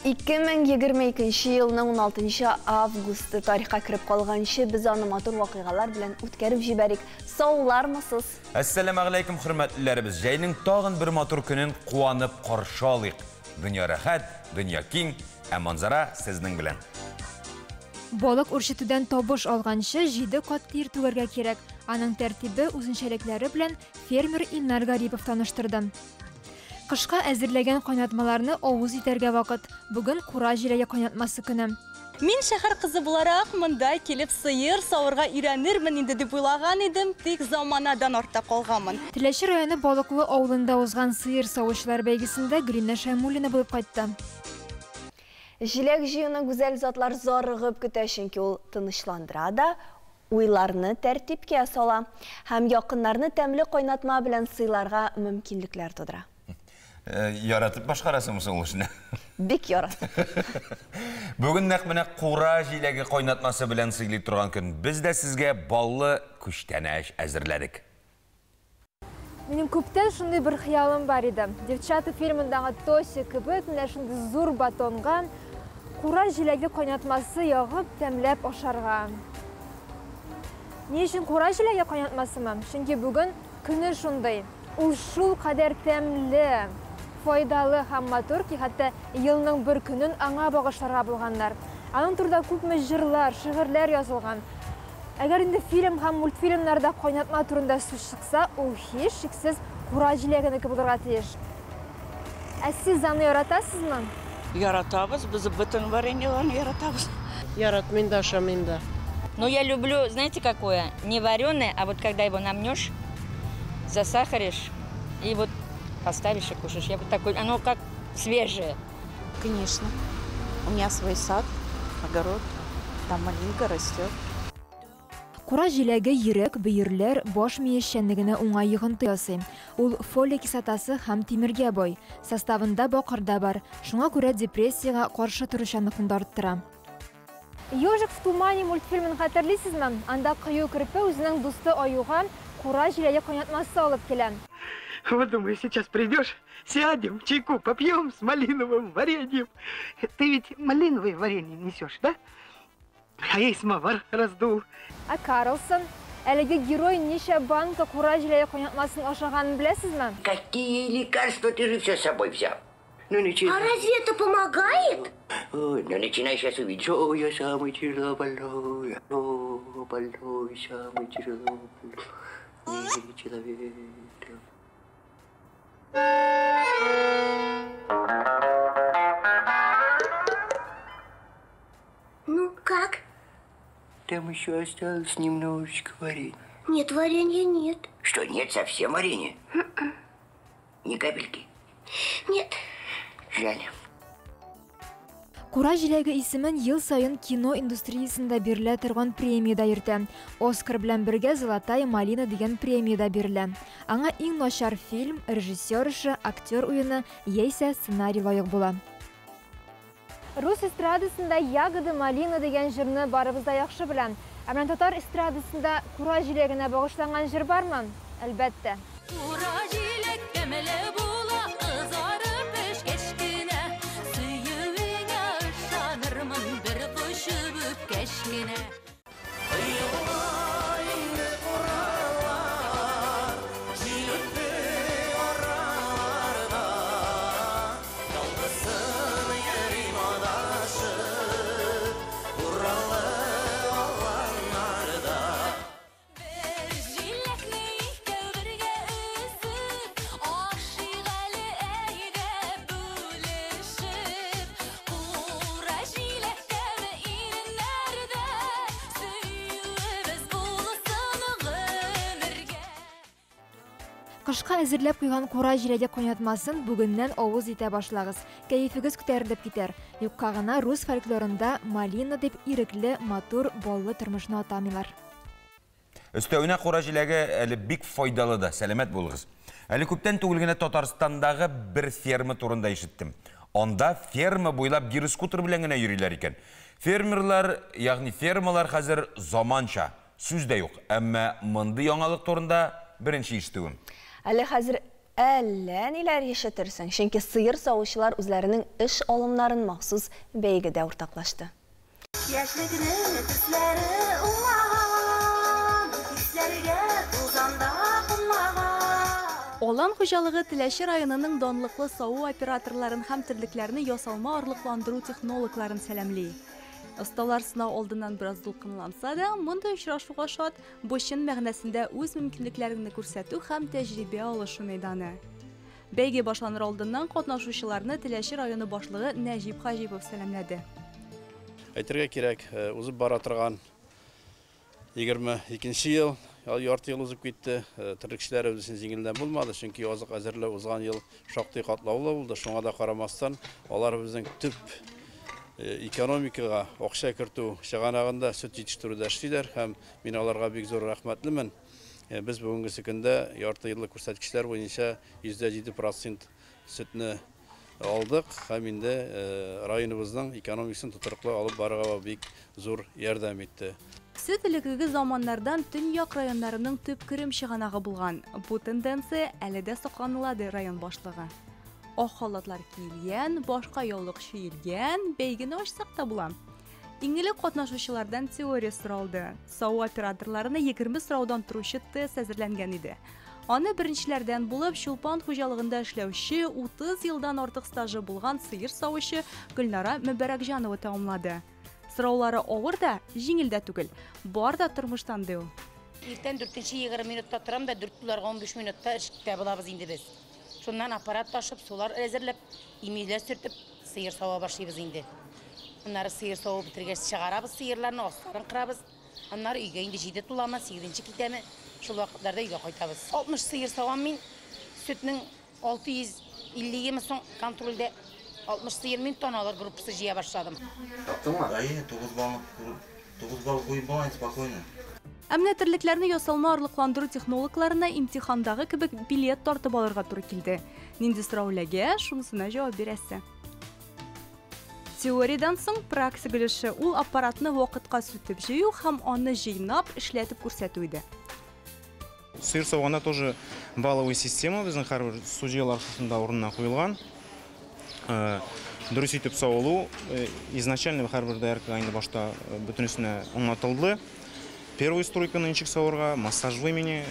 2022 елның 16 августы тарихқа кіріп қалғаншы біз аны матур вақиғалар білән үткәріп жібәрік. Саулармысыз? Әссәләму алейкум, хөрмәтләребез. Җәйнең тагын бер матур көнен куанып каршы алыйк. Дөнья рәхәт, дөнья киң, ә манзара сезнең белән. Балык үрчетүдән табыш алганчы 7 кат тир түгәргә кирәк. Аның тәртибе үзенчәлекләре белән фермер Илнар Гарипов таныштырды. Кышка әзерләгән кайнатмаларны авыз итәргә вакыт. Бүген кура җиләге кайнатмасы көне. Мин шәһәр кызы буларак монда килеп сыер савырга өйрәнермен инде дип уйлаган идем, тик заманадан артта калганмын. Теләче районы Балыклы авылында узган сыер савучылар бәйгесендә Грина Шәймуллина булып кайтты. Җиләк җыюны гүзәл затлар зарыгып көтә, чөнки ул тынычландыра да, уйларны тәртипкә сала һәм якыннарны тәмле кайнатма белән сыйларга мөмкинлекләр тудыра. Яратып башкарасыңмы ул эшне? Бик яратып. Бүген нәкъ менә кура җиләге кайнатмасы белән сыйлый торган көн. Без дә сезгә баллы күчтәнәш әзерләдек. Минем күптән шундый бер хыялым бар иде. Девчата фильмындагы Тося кебек менә шундый зур батонга кура җиләге кайнатмасы ягып тәмләп ашарга. Ни өчен кура җиләге кайнатмасымы? Чөнки бүген көне шундый. Ул шул кадәр тәмле, файдалы һәм матур ки, хәтта елның бер көнен аңа багышларга булганнар. Аның турында күпме җырлар, шигырьләр язылган. Әгәр инде фильм һәм мультфильмнарда кайнатма турында сүз чыкса, ул һич шиксез кура җиләгенеке булырга тиеш. Ә сез аны яратасызмы? Яратабыз, без бөтен вареньеларны яратабыз. Яратмыйм да, ашамыйм да. Но я люблю, знаете, какое? Не вареное, а вот когда его намнешь, засахаришь и вот поставишь и кушаешь. Я вот такой, оно как свежее. Конечно. У меня свой сад, огород, там малинка растет. Кура җиләге йөрәк, бөерләр, баш миешчәнлегенә уңай йогынты ясый. Ул фолия кислотасы һәм тимергә бай. Составында бакыр да бар. Шуңа күрә депрессиягә каршы торучанлыкны да арттыра. Ежик в тумане мультфильмын хәтерлисезме? Анда кыю керпе үзенең дусты Аюга кура җиләге кайнатмасы алып килә. Вот, думаю, сейчас придешь, сядем, чайку попьем с малиновым вареньем. Ты ведь малиновое варенье несешь, да? А я и самовар раздул. А Карлсон, әлеге герой ничә банка кура җиләге кайнатмасын ашаганын беләсезме? Какие лекарства, ты же все с собой взял? Ну, ничего. А разве это помогает? Ой, ну начинай сейчас увидеть. О, я самый тяжело больной, самый тяжело больной человек. Ну как? Там еще осталось немножечко варенья. Нет, варенья нет. Что, нет совсем варенья? Ни капельки? Нет. Жаль. Кура җиләге исемен ел сайын кино индустриясында бирелә торган премия да йөртә. Оскар белән бергә Золотая малина дигән премия да бирелә. Аңа иң начар фильм, режиссер эше, актер уены яисә сценарий лайык була. Рус эстрадасында Ягода малина дигән җырны барыбыз да яхшы белән. Ә менә татар эстрадасында кура җиләгенә багышланган җыр бармы? Әлбәттә. Кура җиләк тәмле була, кызарып пешкәчкенә, сөюеңә ышанырмын бер кушып үпкәчкенә. Кышка әзерләп куйган кура җиләге кайнатмасын бүгеннән авыз итә башлагыз. Кәефегез күтәрелеп китәр. Юкка гына рус фольклорында малина дип ирекле, матур, баллы тормышны атамыйлар. Өстәвенә кура җиләге әле бик файдалы да, сәламәт булыгыз. Әле күптән түгел генә Татарстандагы бер ферма турында ишеттем. Анда ферма буйлап гироскутер белән генә йөриләр икән. Фермерлар, ягъни фермалар хәзер заманча, сүз дә юк. Әмма мондый яңалык турында беренче ишетүем. Әле хәзер әллә ниләр ишетерсең, чөнки сыер савучылар үзләренең эш алымнарын махсус бәйгедә уртаклашты. Олан хуҗалыгы Теләче районының данлыклы сау операторларын һәм терлекләрне ясалма орлыкландыру технологларын сәламли. Осталар сынау алдыннан бераз дулкынланса да, мондай очрашуга шат, бу чын мәгънәсендә үз мөмкинлекләрен күрсәтү һәм тәҗрибә алышу мәйданы. Бәйге башланыр алдыннан катнашучыларны Теләче районы башлыгы Нәҗип Хаҗипов сәламләде. Әйтергә кирәк, узып бара торган 22нче ел, ярты ел узып китте. Терлекчеләр өчен җиңелдән булмады, чөнки язык әзерләү узган ел шактый катлаулы булды. Шуңа да карамастан, алар безнең төп экономикага акча кертү чыганагында сөт җитештерүдә эшлиләр һәм мин аларга бик зур рәхмәтлемен. Без бүгенге көндә ярты еллык күрсәткечләр буенча 7% сөтне алдык һәм инде районыбызның экономикасын тотрыклы алып барырга бик зур ярдәм итте. Сөт элеккеге заманнардан төньяк районнарының төп керем чыганагы булган. Бу тенденция әле дә сакланылады район башлыгы. Ак халатлар киелгән, башка яулык чөелгән, бәйгене ачсак та була. Иңеле катнашучылардан теория соралды. Сау операторларына 20 сораудан торучы тест әзерләнгән иде. Аны беренчеләрдән булып Чулпан хуҗалыгында эшләүче 30 елдан артык стажы булган сыер савучы Гөлнара Мөбәрәкҗанова тәмамлады. Сораулары авыр да, җиңел дә түгел. Бар да тормыштан ди ул. Иртән 4-20 минутта торам да 4:15 минутта эшкә булабыз инде без. Шуннан аппарат ташып, сулар әзерләп, имейләр сөртеп, сыер сава башлыйбыз инде. Аннары сыер савы битергәч чыгарабыз сыерларны, астарын кырабыз. Аннары өйгә инде 7 тулама, 8нче китәме. Шул вакытларда өйгә кайтабыз. 60 сыер савам мин, сөтнең 650 соң контрольдә 60 сыер мин тоналар группасы җыя башладым. Таптыңмы? Әйе, 9 бал куеп булган спокойно. Әмнәтерлекләрне ясалма орлыкландыру технологларына имтихандагы кебек билет тартып алырга туры килде. Нинди сорауларга шунысына җавап бирәсе. Теориядән соң практика өлеше ул аппаратны вакытка сүтеп җыю һәм аны җыйнап эшләтеп күрсәтү иде. Сыер савганда тоже балловая система безнең һәрбер судьялар арасында урынына куелган. Дөрес итеп савылу изначально һәрбер даяркага инде башта бөтенесенә аңлатылды. Первый стройка нынчик савырга, массаж времени,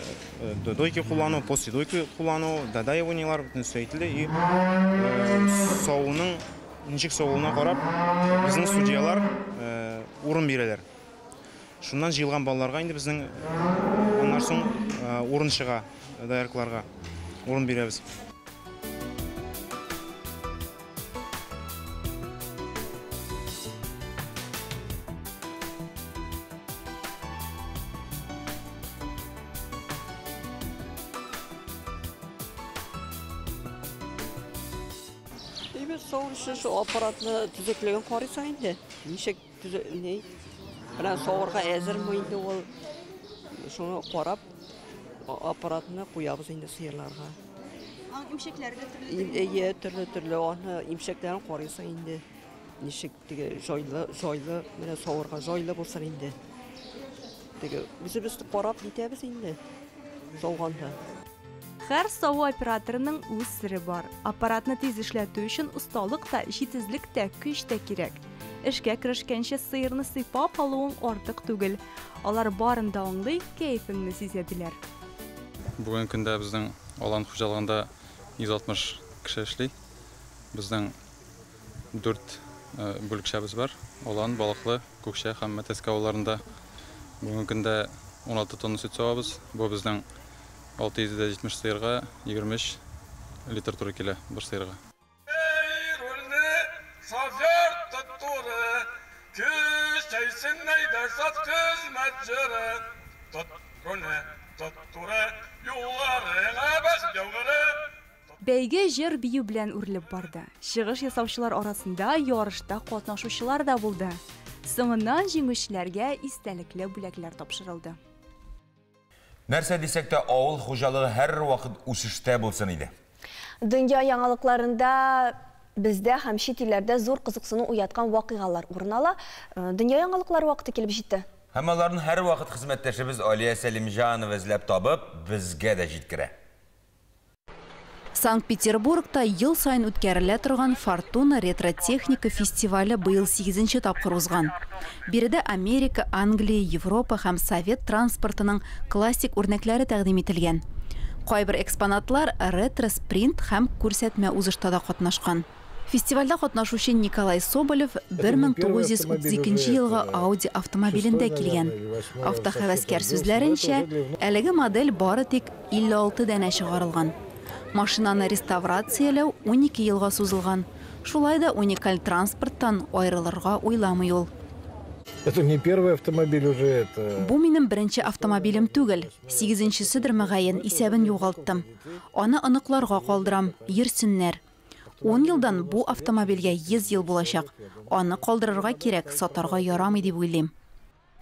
дойки куллану, после дойки куллану, дадаеванилар бөтенесе әйтелде и савуның ничек савылуына карап безнең судьялар урын бирәләр. Шуннан җыелган балларга инде безнең аннан соң урын чыга даяркларга урын бирәбез. Şu aparatını düzekleyen karıysa indi. Nişek ne? Ben soğurga ezer mi indi ol? Şunu karab aparatını koyabız indi sıyırlarga. İmşekler götürüldü. İyi türlü onu imşeklerin karıysa indi. Nişek dige joylı ben soğurga joylı bulsa indi. Dige biz karab bitebiz indi. Soğanda. Һәр сау операторының үз сире бар. Аппаратны тиз эшләтү өчен усталык та, җитезлек тә, көч тә кирәк. Эшкә керешкәнче сыерны сыйпап алуың артык түгел. Алар барын да аңлый, кәефеңне сизәделәр. Бүген көндә безнең алан хуҗалыгында 160 кеше эшли. Безнең 4 бүлекчәбез бар. Алан, балыклы, күкчә һәм мәтәскә авылларында бүген көндә 16 тонна сөт савабыз. Бу безнең 670 сыерга 23 литр туры килә бер сыерга. Бәйге җыр бию белән үрелеп барды. Чыгыш ясаучылар арасында ярышта катнашучылар да булды. Соңыннан җиңүчеләргә истәлекле бүләкләр тапшырылды. Нәрсә дисәк тә авыл хуҗалыгы һәр вакыт үсештә булсын иде. Дөнья яңалыкларында бездә һәм чит илләрдә зур кызыксыну уяткан вакыйгалар урын ала. Дөнья яңалыклары вакыты килеп җитте. Һәм аларны һәр вакыт хезмәттәшебез Алия Сәлимҗанова эзләп табып, безгә дә җиткерә. Санкт-Петербургта ел сайын үткәрелә торган Фортуна ретротехника фестивале быел 8-нче тапкыр узган. Биредә Америка, Англия, Европа һәм Совет транспортының классик үрнәкләре тәкъдим ителгән. Кайбер экспонатлар ретро-спринт һәм күрсәтмә узыштада катнашкан. Фестивальдә катнашучы Николай Соболев 1932 елга Audi автомобилендә килгән. Автохәвәскәр сүзләренчә, әлеге модель бары тик 56 дәнә чыгарылган. Машинаны реставрацияләү 12 елга сузылган. Шулай да уникаль транспорттан айрылырга уйламый ул. Это не первый автомобиль уже, это... Бу минем беренче автомобилем түгел. 8-нчесе мөгаен исәбен югалттым. Аны оныкларга калдырам, йөрсеннәр. 10 елдан бу автомобильгә 100 ел булачак. Аны калдырырга кирәк, сатарга ярамый дип уйлыйм.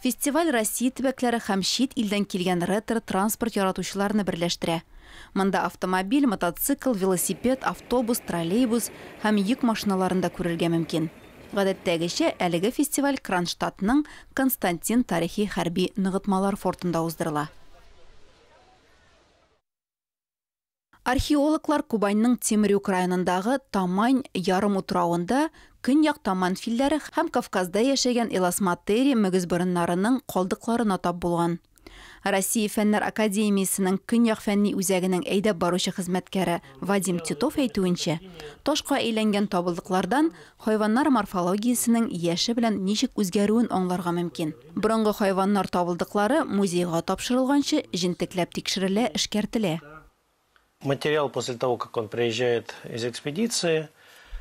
Фестиваль Россия төбәкләре һәм чит илдән килгән ретро-транспорт яратучыларны берләштерә. Монда автомобиль, мотоцикл, велосипед, автобус, троллейбус һәм йөк машиналарында күрергә мөмкин. Гадәттәгечә, әлеге фестиваль Кронштадтның Константин тарихи хәрби ныгытмалар фортында уздырыла. Археологлар Кубаньның Темрюк районындагы Тамань ярым утрауында көньяк Таман филләре һәм Кавказда яшәгән эласматери мөгез борыннарының калдыкларын тап булган. Россия фәннәр академиясенең көньяк фәнни үзәгенең әйдәп баручы хезмәткәре Вадим Титов әйтүенчә, ташка әйләнгән табылдыклардан хайваннар морфологиясенең яше белән ничек үзгәрүен аңларга мөмкин. Борынгы хайваннар табылдыклары музейга тапшырылганчы җентекләп тикшерелә, эшкәртелә. Материал после того, как он приезжает из экспедиции.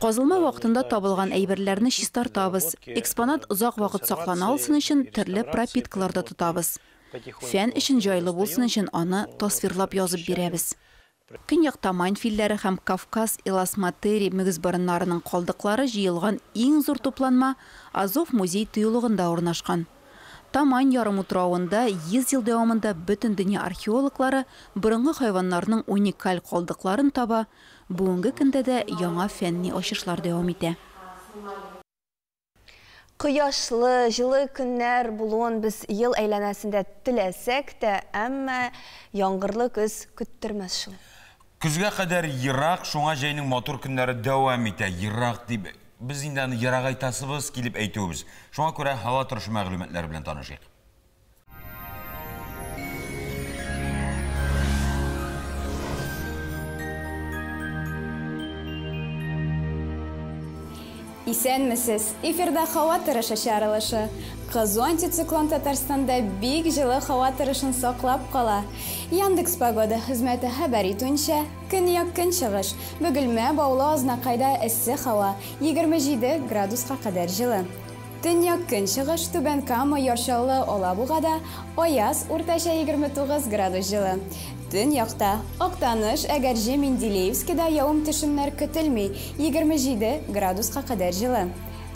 Казылма вакытында табылган әйберләрне чистартабыз. Экспонат озак вакыт саклана алсын өчен төрле пропиткаларда тотабыз. Фән өчен җайлы булсын өчен аны тасвирлап язып бирәбез. Көньяк Тамань филләре һәм Кавказ эласматери мөгез борыннарының калдыклары җыелган иң зур тупланма Азов музей тыюлыгында урнашкан. Тамань ярым утрауында 100 ел дәвамында бөтен дөнья археологлары борынгы хайваннарның уникаль калдыкларын таба, бүгенге көндә дә яңа фәнни ачышлар дәвам итә. Кыяшлы, жылы көннәр булуын без ел әйләнәсендә теләсәк тә, әмма яңгырлы көз көттермәс шул. Көзгә кадәр ерак, шуңа җәйнең матур көннәре дәвам итә. Ерак дип biz инде аны ерак айтасыбыз килеп әйтүбез. Шуңа күрә һава торышы мәгълүматлары белән танышыйк. Исәнмесез, эфирда һава торышы чаралышы. Кызу антициклон Татарстанда бик җылы һава торышын саклап кала. Яндекс погода хезмәте хәбәр итүенчә, көньяк-көнчыгыш, Бөгелмә, Баулы, Азнакайда эссе һава 27 градуска кадәр җылы. Төньяк-көнчыгыш, Түбән Кама, Яршаллы, Алабугада аяз уртача 29 градус җылы. Төньякта Актаныш, Әгәрҗе, Менделеевскида явым-төшемнәр көтелми 27 градуска кадәр җылы.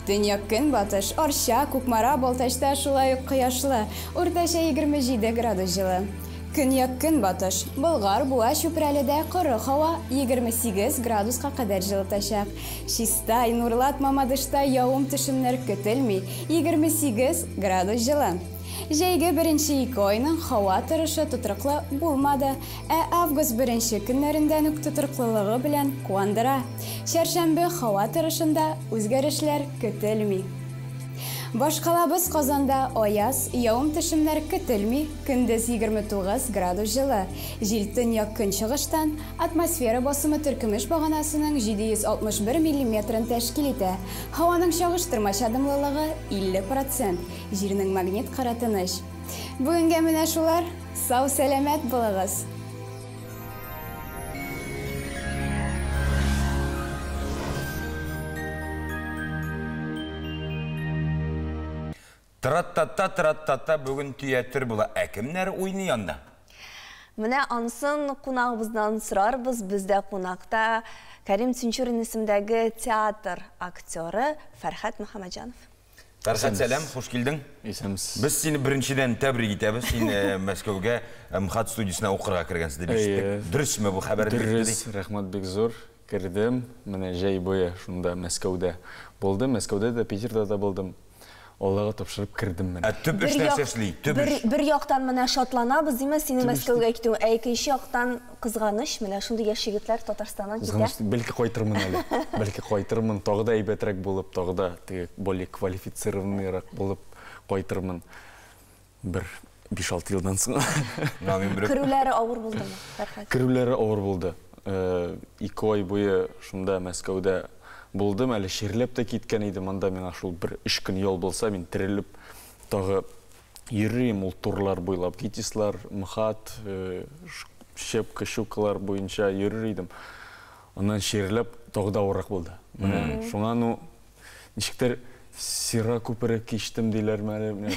Төньяк-көнбатыш, Арча, Кукмара, Балтачта шулай ук кыяшлы, уртача 27 градус җылы. Көньяк-көнбатыш, Болгар, Буа, Чүпрәледә коры һава 28 градуска кадәр җылытачак. Чистай, Нурлат, Мамадышта явым-төшемнәр көтелми 28 градус җылы. Җәйге беренче 2 айның һава торышы тотрыклы булмады, август беренче көннәрендә үк тотрыклылыгы белән куандыра. Чәршәмбе һава торышында үзгәрешләр көтелми. Башкалабыз Казанда аяз, явым-төшемнәр көтелми, көндез 29 градус җылы. Җил төньяк-көнчыгыштан атмосфера басымы төркемеш баганасының 761 мм тәшкил итә. Һаваның чагыштырмача дымлылыгы 50%. Җирнең магнит кара тыныч. Бүгенгә менә шулар. Сау сәламәт булыгыз. Тыраттата бүгін театр була. Әкемнәр уйный анда? Менә ансын кунагыбыздан сорарбыз. Бездә кунакта Кәрим Тинчурин исемдәге театр актеры Фәрхәт Мөхәммәтҗанов. Фәрхәт, сәлам, хуш килдең. Исәмсез. Без сине беренчедән тәбрик итәбез. Син Мәскәүгә МХАТ студиясына укырга кергәнсез дип ишеттек. Дөресме бу хәбәр? Дөрес, рәхмәт бик зур. Кердем, менә җәй буе шунда Мәскәүдә булдым. Мәскәүдә дә, Питерда да булдым. Аллага тапшырып кирдим мен. Төп эш нәрсә эшли? Бер яктан менә шатланабыз, диме, синең Мәскәүгә китү, икенче яктан кызганыч, менә шундый яшь егетләр Татарстаннан китә. Бәлки кайтырмын әле. Бәлки кайтырмын, тагы да әйбәтрәк булып, тагы да более квалифицированныйрак булып кайтырмын. Бер 5-6 елдан соң. Кирүләре авыр булдымы? Кирүләре авыр булды. 2 ай буе шунда Мәскәүдә булдым, әле ширләп тә киткән идем. Анда миңа шул бер 3 көн ял булса, мин терелеп тагы йөрим, ул турлар буйлап, Гитислар, МХАТ, Щепка, Щукалар буенча йөрер идем. Аннан ширләп тагы да авыррак булды. Менә шуңа ничектер сира күпере кичтем диләрме әле.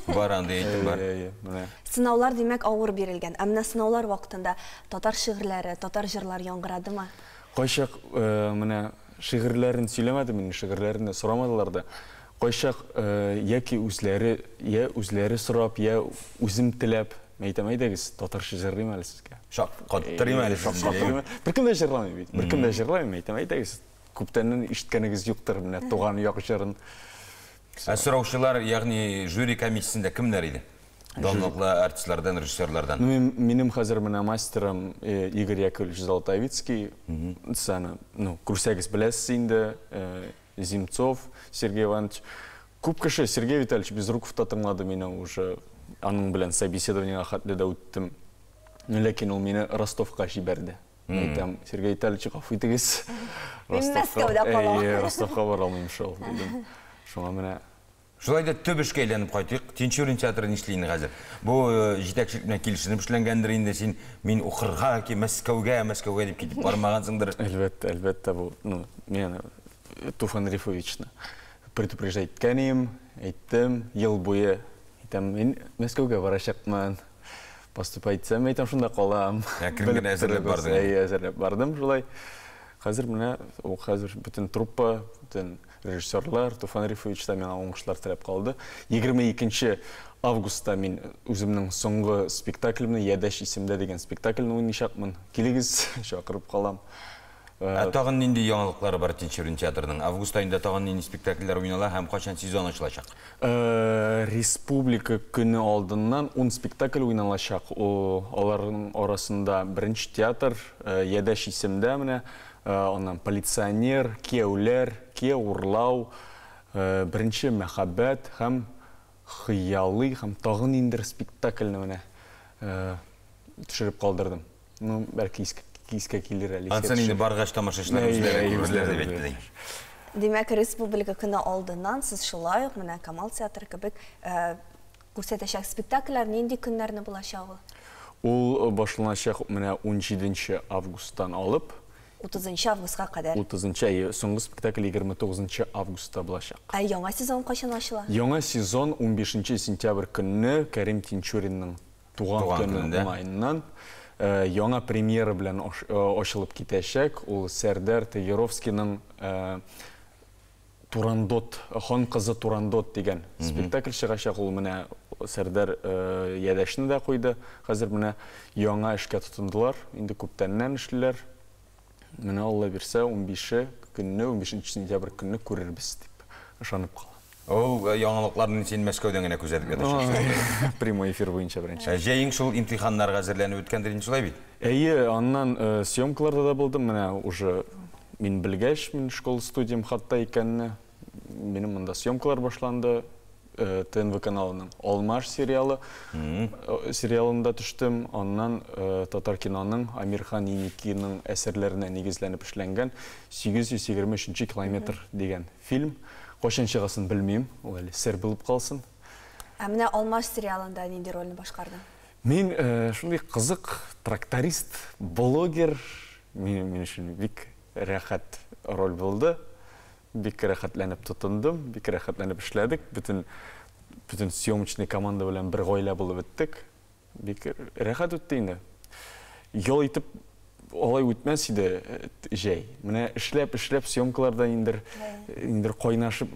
Бар анда әйтеп бар. Сынаулар димәк авыр бирелгән. Әмма сынаулар вакытында татар шигырьләре, татар җырлар яңгырадымы? Кайчак менә шигырьләрен сөйләмәдем, минем шигырьләрне сорамадылар да. Кайчак яки үзләре сорап, я үзем теләп, әйтәмәйдегез, татарча җырлыйм әле сезгә. Каттырыйм әле сезгә. Беркем дә җырламый бит. Беркем дә җырлый, әйтәмәйдегез. Күптәннән ишеткәнегез юктыр, менә туган як җырын. Сораучылар, ягъни жюри комиссиясендә кемнәр иде? Данлыклы артистлардан, режиссерлардан. Минем хәзер менә мастерым Игорь Яковлевич Золотовицкий, саны, күрсәгез беләсез инде, Земцов Сергей Иванович. Күп кеше Сергей Витальевич Безруков та тыңлады мине уже, аның белән собеседованиегә хәтле дә үттем. Ләкин ул мине Ростовка җибәрде. Әйтәм, Сергей Витальевич, гафу итегез. Ростовка бара алмыйм шул, дидем. Шуңа менә Шулай да төп эшкә әйләнеп кайтыйк. Тинчурин театры нишләйин хәзер? Бу җитәкчелек белән килешенеп эшләнгәндер инде, син мин укырга ки Мәскәүгә дип китеп бармагансыңдыр. Әлбәттә бу, мен Туфан Рифовичны предупреждать иткәнем, әйттем, ел буе, әйтәм, мин Мәскәүгә барачакмын. Поступать итсәм, әйтәм, шунда калам. Кергән әзерләп бардым. Әзерләп бардым, шулай. Хәзер менә ул хәзер бөтен труппа, бөтен режиссерлар, Туфан Рифович та миңа уңышлар теләп калды. 22 августта мин үземнең соңгы спектаклемне Ядәш исемдә дигән спектакльне уйнашакмын. Килегез, чакырып калам. Тагын нинди яңалыклары бар Тинчурин театрының? Август айында тагын нинди спектакльләр уйнала һәм качан сезон ачылачак? Республика көне алдыннан 10 спектакль уйналачак. Аларның арасында беренче театр Ядәш исемдә менә, оннан полиционер, кияүләр, кия урлау, беренче мәхәббәт һәм хыялый һәм тагын индер спектакльне менә төшереп калдырдым. Бәлки искә килер әле. Ансын инде баргач тамашачылар үзләре әйтте. Димәк, республика көне алдыннан сез шулай ук менә Камал театры кебек күрсәтәчәк спектакльләр нинди көннәрне булачак ул? Ул башланачак менә 17 августтан алып 30 августка кадәр. 30 соңгы спектакль 29 августта булачак. Яңа сезон качан ачыла? Яңа сезон 15 сентябрь көнне Кәрим Тинчуринның туган көне уңайыннан яңа премьера белән ачылып китәчәк. Ул Сәрдар Тагировскийның Турандот, хан кызы Турандот дигән спектакль чыгачак. Ул менә Сәрдар Ядәшне дә куйды. Хәзер менә яңа эшкә тотындылар. Инде күптәннән эшлиләр. Менә Алла бирсә 15 сентябрь көнне күрербез дип ышанып калам. Ул яңалыкларны син Мәскәүдән генә күзәтеп ятасың. Прямой эфир буенча беренче. Җәйең шул имтиханнарга әзерләнеп үткәндер инде шулай бит? Аннан съемкаларда да булдым. Менә уже мин белгәч, мин школ студиям хатта икәнне, минем монда съемкалар башланды. ТНВ каналының Алмаш сериалында төштем. Аннан татар киноның Амирхан Еникиның әсәрләренә нигезләнеп эшләнгән 823 километр дигән фильм. Кайчан чыгасын белмим, ул әле сер булып калсын. Менә Алмаш сериалында нинди рольне башкардың? Мин шундый кызык тракторист, блогер. Мин өчен бик рәхәт роль булды. Бик рәхәтләнеп тотындым, бик рәхәтләнеп эшләдек. Бүтән съемочный команда белән бер гаилә булып беттек. Бик рәхәт үтте инде. Ял итеп алай үтмәс иде җәй. Менә эшләп съемкаларда индер кайнашып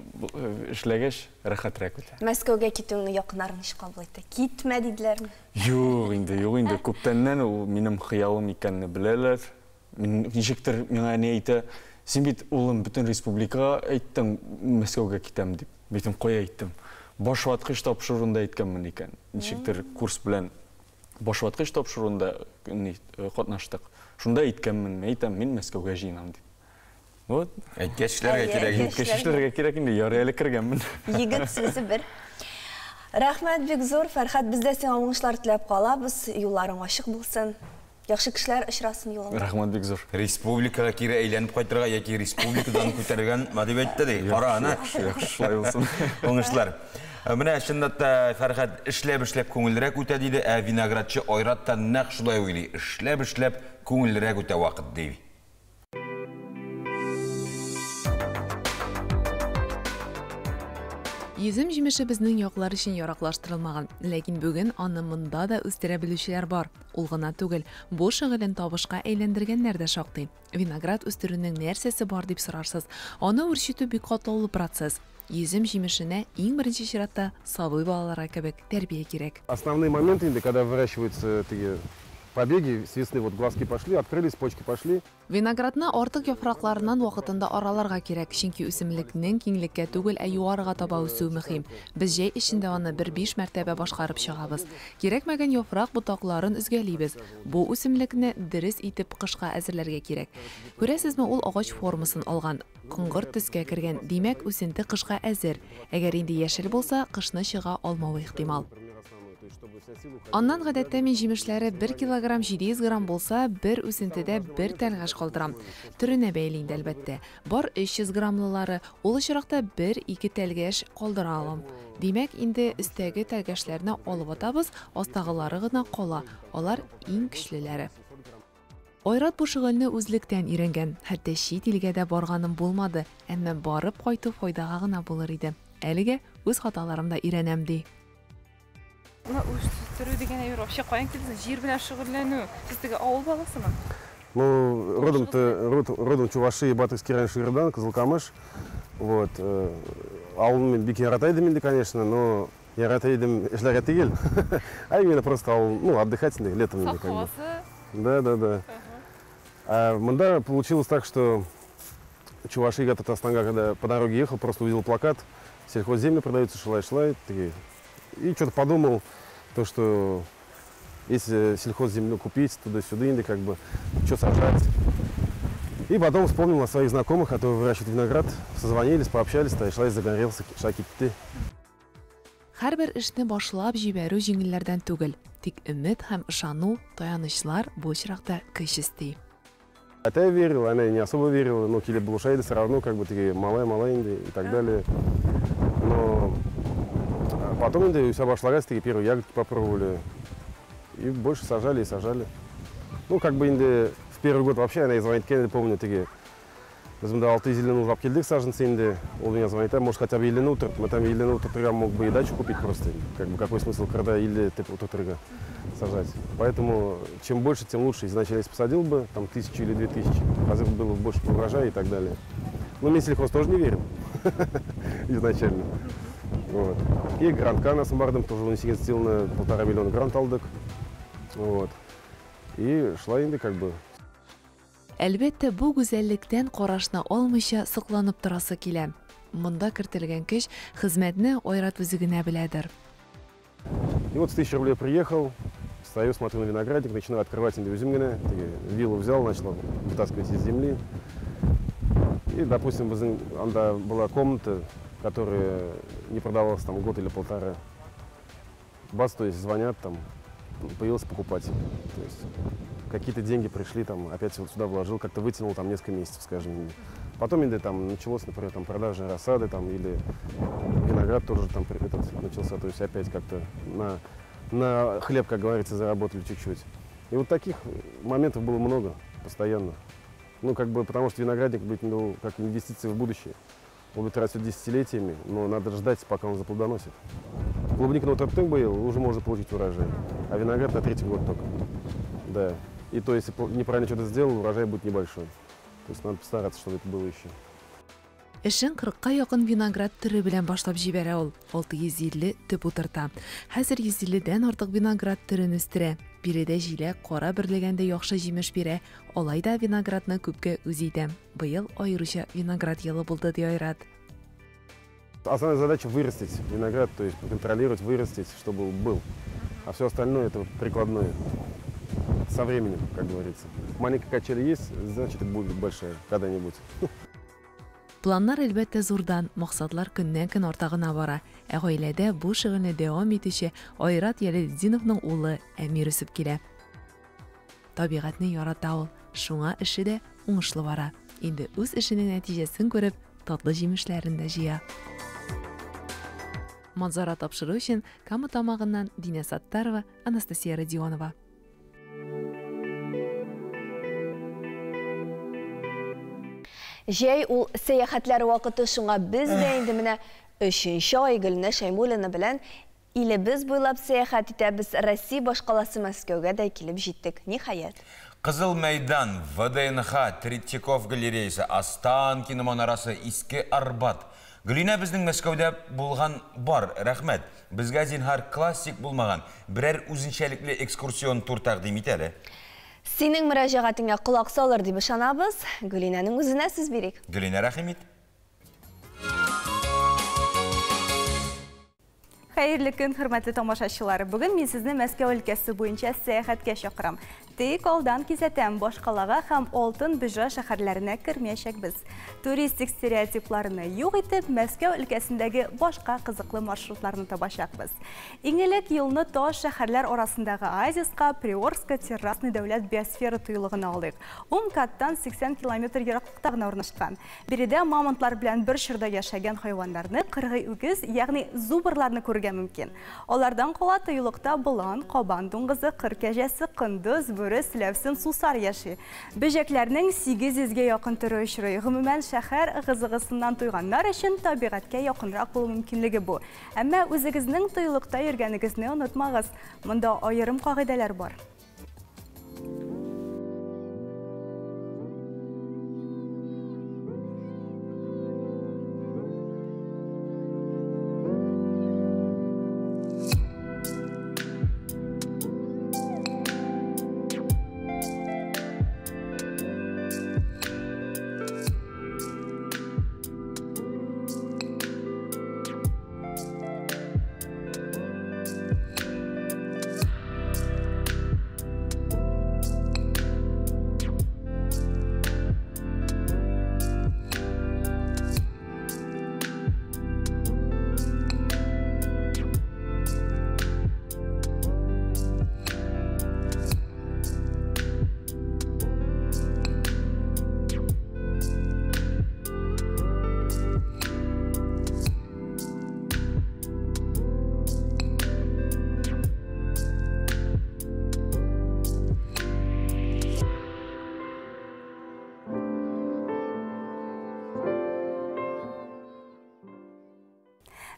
эшләгәч рәхәтрәк үтә. Мәскәүгә китүеңне якыннарың ничек кабул итте? Китмә диделәрме? Юк инде. Күптәннән ул минем хыялым икәнне беләләр. Мин ничектер миңа не әйтә, Сен бит улым бүтін республикаға айттың Мәскеуге кетем деп. Бетім қой айттым. Бош ватқыш тапшырында айтканмын екен. Нешіктір курс білән бош ватқыш тапшырында қатнаштық. Шунда айтканмын, айтам, мен Мәскеуге жиынам деп. Вот. Әйткәшләргә кирәк инде, ярый әле кергәнмен. Егет сөзі бір. Рәхмәт бик зур, Фәрхат, бездә сиңа уңышлар теләп калабыз, юлларың ачык булсын. Яхшы кешеләр очрасын юлыңда. Рәхмәт бик зур. Республикага кире әйләнеп кайтырга яки республикадан күтәргән мөдәбиятта ди. Кара аны. Яхшылай булсын. Уңышлар. Менә шундатта Фәрхат эшләп күңеллерәк үтә диде, ә виноградчы Айрат та нәкъ шулай уйлый. Эшләп күңеллерәк үтә вакыт ди. Йөзем җимеше безнең яклар өчен яраклаштырылмаган, ләкин бүген аны монда да үстерә белүчеләр бар. Ул гына түгел, бу шөгылен табышка әйләндергәннәр дә шактый. Виноград үстерүнең нәрсәсе бар дип сорарсыз. Аны үрчетү бик катлаулы процесс. Йөзем җимешенә иң беренче чиратта сабый балаларга кебек тәрбия кирәк. Основные моменты, когда выращиваются такие побеги, с весны вот глазки пошли, открылись, почки пошли. Виноградны артык яфракларынан вакытында араларга кирәк, чөнки үсемлекнең киңлеккә түгел, ә югарыга таба үсү мөһим. Без җәй эчендә аны 1-5 мәртәбә башкарып чыгабыз. Кирәкмәгән яфрак ботакларын өзгәлибез. Бу үсемлекне дөрес итеп кышка әзерләргә кирәк. Күрәсезме, ул агач формасын алган, кыңгыр төскә кергән. Димәк, үсенте кышка әзер. Әгәр инде яшел булса, кышны чыга алмавы ихтимал. Аннан гадәттә мин җимешләре 1 килограмм 700 грамм булса, бер үсентедә 1 тәлгәш калдырам. Төренә бәйле инде әлбәттә. Бар 300 граммлылары, ул очракта 1-2 тәлгәш калдыра алам. Димәк, инде өстәге тәлгәшләрне алып атабыз, астагылары гына кала. Алар иң көчлеләре. Айрат бу шөгыльне үзлектән өйрәнгән. Хәтта чит илгә дә барганым булмады, әмма барып кайту файдага гына булыр иде. Әлегә үз хаталарымда өйрәнәм ди. Үстерү дигән әйбер вообще каян килде? Җир белән шөгыльләнү. Сез теге авыл баласымы? Ну, родом Чуваши, Батырский район, Шигырдан, Кызылкамыш. Вот. Ауылмен бик яратайдым инде, конечно, но яратайдым эшләргә түгел. А именно просто авыл, ну, отдыхать летом инде как бы. Да. А мында получилось так, что Чуваши, Татарстанга, когда по дороге ехал, просто увидел плакат, сельхозземли продаются, шылай-шылай, и что-то подумал, то, что если сельхозземлю купить туда-сюда, как бы, что сажать. И потом вспомнил о своих знакомых, которые выращивают виноград, созвонились, пообщались, шлай загорелся, шаки-пты. Һәрбер эшне башлап җибәрү җиңелләрдән түгел, тик өмет һәм ышану, таянычлар бу чиракта көч исти. Это я верил, она не особо верила, но Киле Балушайды все равно, как бы, такие малая и так далее. Но потом инде вся башлагась, такие первые ягодки попробовали. И больше сажали. Ну, как бы инде в первый год вообще, она и звонит Кеннеди, помню, такие. Біз мында 6 зеленый улап келдік саженцы инде. Он меня звонит, может хотя бы елену утырт. Мы там елену утыртырга мог бы и дачу купить просто. Как бы какой смысл, когда или утыртырга сажать. Поэтому чем больше, тем лучше. Изначально если посадил бы, там 1000 или 2000, hazır было больше урожая и так далее. Но мы сельхоз тоже не верим изначально. Вот. И грантка нас бардым тоже унесен сделано, 1,5 миллиона грант алдык. Вот. И шла инде как бы. Әлбәттә, бу гүзәллектән карашны алмыйча сыкланып торасы килә. Монда кертелгән көч хезмәтне Айрат үзе генә беләдер. И вот с 1000 рублей приехал, стою, смотрю на виноградник, начинаю открывать инде үзем вилу взял, начал вытаскивать из земли. И, допустим, была комната, которая не продавалась там год или полтора. Бац, то есть звонят, там появился покупатель. То есть какие-то деньги пришли, там опять вот сюда вложил, как-то вытянул там несколько месяцев, скажем. Потом инде там началось, например, там продажа рассады, там или виноград тоже там начался, то есть опять как-то на хлеб, как говорится, заработали чуть-чуть. И вот таких моментов было много постоянно. Ну, как бы, потому что виноградник будет, ну, как инвестиция в будущее. Он будет расти десятилетиями, но надо ждать, пока он заплодоносит. Клубника на топтынг был, уже можно получить урожай, а виноград на 3-й год только. Да. И то, если неправильно что-то сделал, урожай будет небольшой. То есть надо постараться, чтобы это было еще. Эшен 40-ка якын виноград түрі белән башлап җибәрә ул. 650 төп утырта. Хәзер 150дән артык виноград түрен үстерә. Биредә җиләк, кара берлегәндә яхшы җимеш бирә, алайда виноградны күпкә үз итәм. Быел аеруча виноград елы булды ди Айрат. Основная задача вырастить виноград, то есть контролировать, вырастить, чтобы был. А все остальное это прикладное. Со временем, как говорится. Маленькая качель есть, значит, будет большая когда-нибудь. Планнар әлбәттә зурдан, максатлар көннән-көн арта гына бара. Ә гаиләдә бу шөгыльне дәвам итүче Айрат Ялетдиновның улы Әмир үсеп килә. Табигатьне ярата ул, шуңа эше дә уңышлы бара. Инде үз эшенең нәтиҗәсен күреп, татлы җимешләрен дә җыя. Манзара тапшыру өчен Кама тамагыннан Динә Саттарова, Анастасия Родионова. Җәй ул сәяхәтләр вакыты, шуңа без дә инде менә 3нче ай Гөлнә Шәймуллина белән илебез буйлап сәяхәт итәбез. Россия башкаласы Мәскәүгә дә килеп җиттек. Ниһаять. Кызыл мәйдан, ВДНХ, Третьяков галереясы, Останкино манарасы, Иске Арбат. Гөлинә безнең Мәскәүдә булган бар, рәхмәт. Безгә зинһар классик булмаган, берәр үзенчәлекле экскурсион тур тәкъдим ит әле. Синең мөрәҗәгатеңә колак салыр дип ышанабыз. Гөлинәнең үзенә сүз бирик. Гөлинә, рәхим ит. Хәерле көн, хөрмәтле тамашачылар. Бүген мин сезне Мәскәү өлкәсе буенча сәяхәткә чакырам. Тик алдан кизәтәм, башкалага һәм Алтын Бөҗә шәһәрләренә кермәячәкбез. Туристик стереотипларны юк итеп, Мәскәү өлкәсендәге башка кызыклы маршрутларны табачакбыз. Иң элек елны Таш шәһәрләр арасындагы Азиска, Приорска террасный дәүләт биосфера тыюлыгына алыйк. УМКАДтан 80 км ераклыкта гына урнашкан. Биредә мамонтлар белән бер чорда яшәгән хайваннарны, кыргый үгез, ягъни зубрларны күрергә мөмкин. Алардан кала тыюлыкта болан, кабан дуңгызы, кыр кәҗәсе, кындыз, бүрес, ләвсен, сусар яши. Бөҗәкләрнең 800-гә якын төрө очрый. Гомумән шәһәр кызыгысыннан туйганнар өчен табигатькә якынрак булу мөмкинлеге бу. Әмма үзегезнең тыюлыкта йөргәнегезне онытмагыз. Монда аерым кагыйдәләр бар.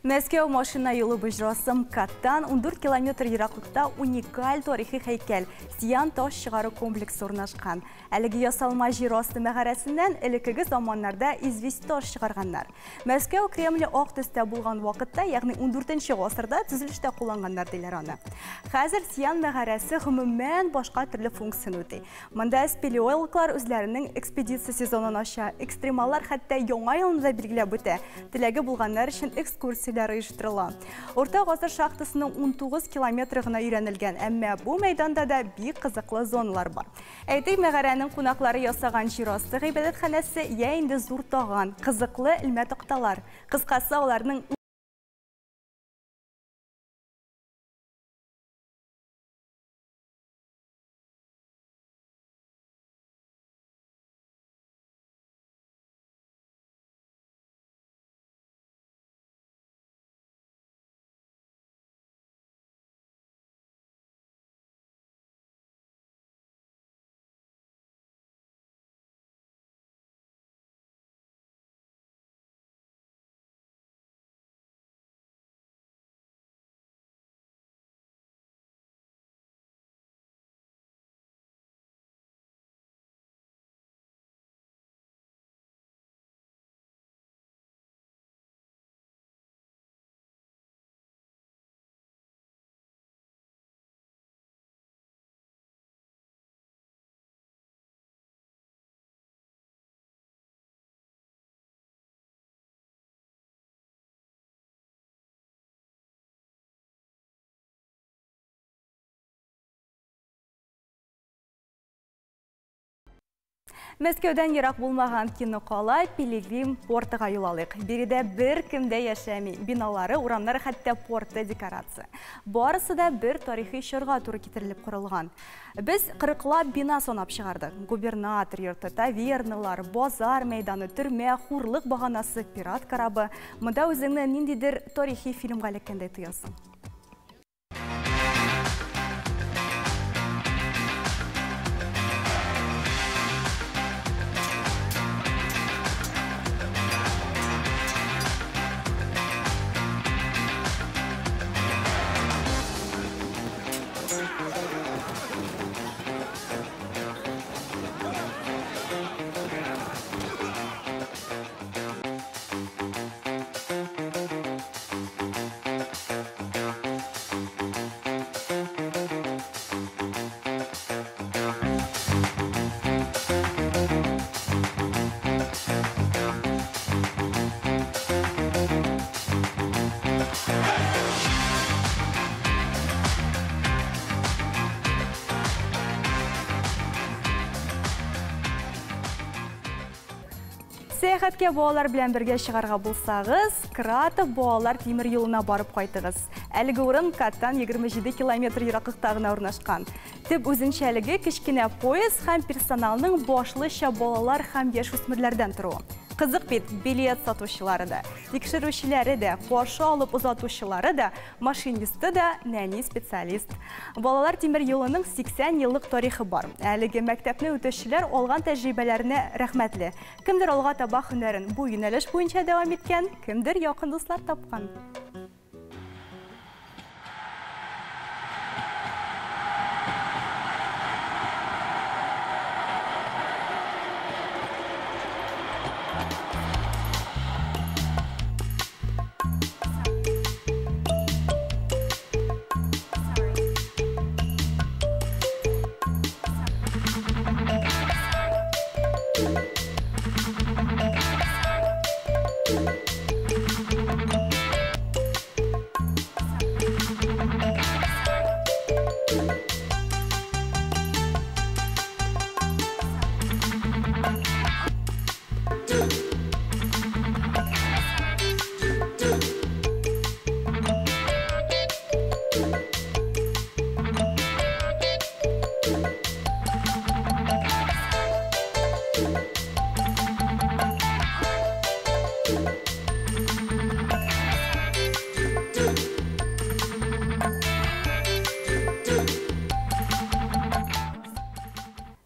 Мәскәү машина юлы буйрасы МКАДтан 14 км ераклыкта уникаль тарихи һәйкәл Сиян таш чыгару комплексы урнашкан. Әлеге ясалма җир асты мәгарәсеннән элекеге заманнарда известь таш чыгарганнар. Мәскәү Кремле ак төстә булган вакытта, ягъни 14нче гасырда төзелештә кулланганнар диләр аны. Хәзер Сиян мәгарәсе гомумән башка төрле функция үти. Монда спелеологлар үзләренең экспедиция сезонын ача, экстремаллар хәтта яңа елны да билгеләп үтә. Теләге булганнар өчен экскурсия оештырыла. Орта гасыр шахтасының 19 километр гына өйрәнелгән, әмма бу мәйданда да бик кызыклы зоналар бар. Әйтик, мәгарәнең кунаклары ясаган җир асты гыйбадәтханәсе я инде зур таган, кызыклы элмә такталар. Кыскасы, аларның Мәскәүдән ерак булмаган кинокала Пилигрим портыга юл алыйк. Биредә бер кемдә яшәми, биналары, урамнары, хәтта порты декорация. Барысы да бер тарихи чорга туры китерелеп корылган. Без 40лап бина санап чыгардык. Губернатор йорты, таверналар, базар мәйданы, төрмә, хурлык баганасы, пират карабы. Монда үзеңне ниндидер тарихи фильмга элеккәндәй тоясың. Сәяхәткә балалар белән бергә чыгарга булсагыз, Кратов балалар тимер юлына барып кайтыгыз. Әлеге урын Каттан 27 километр ераклыкта гына урнашкан. Төп үзенчәлеге кечкенә поезд һәм персоналның башлыча балалар һәм яшүсмерләрдән торуы. Кызык бит, билет сатучылары да, тикшерүчеләре дә, каршы алып узатучылары да, машинисты да, нәни специалист. Балалар тимер юлының 80 еллык тарихы бар. Әлеге мәктәпне үтүчеләр алган тәҗрибәләренә рәхмәтле. Кемдер алга таба һөнәрен бу юнәлеш буенча дәвам иткән, кемдер якын дуслар тапкан.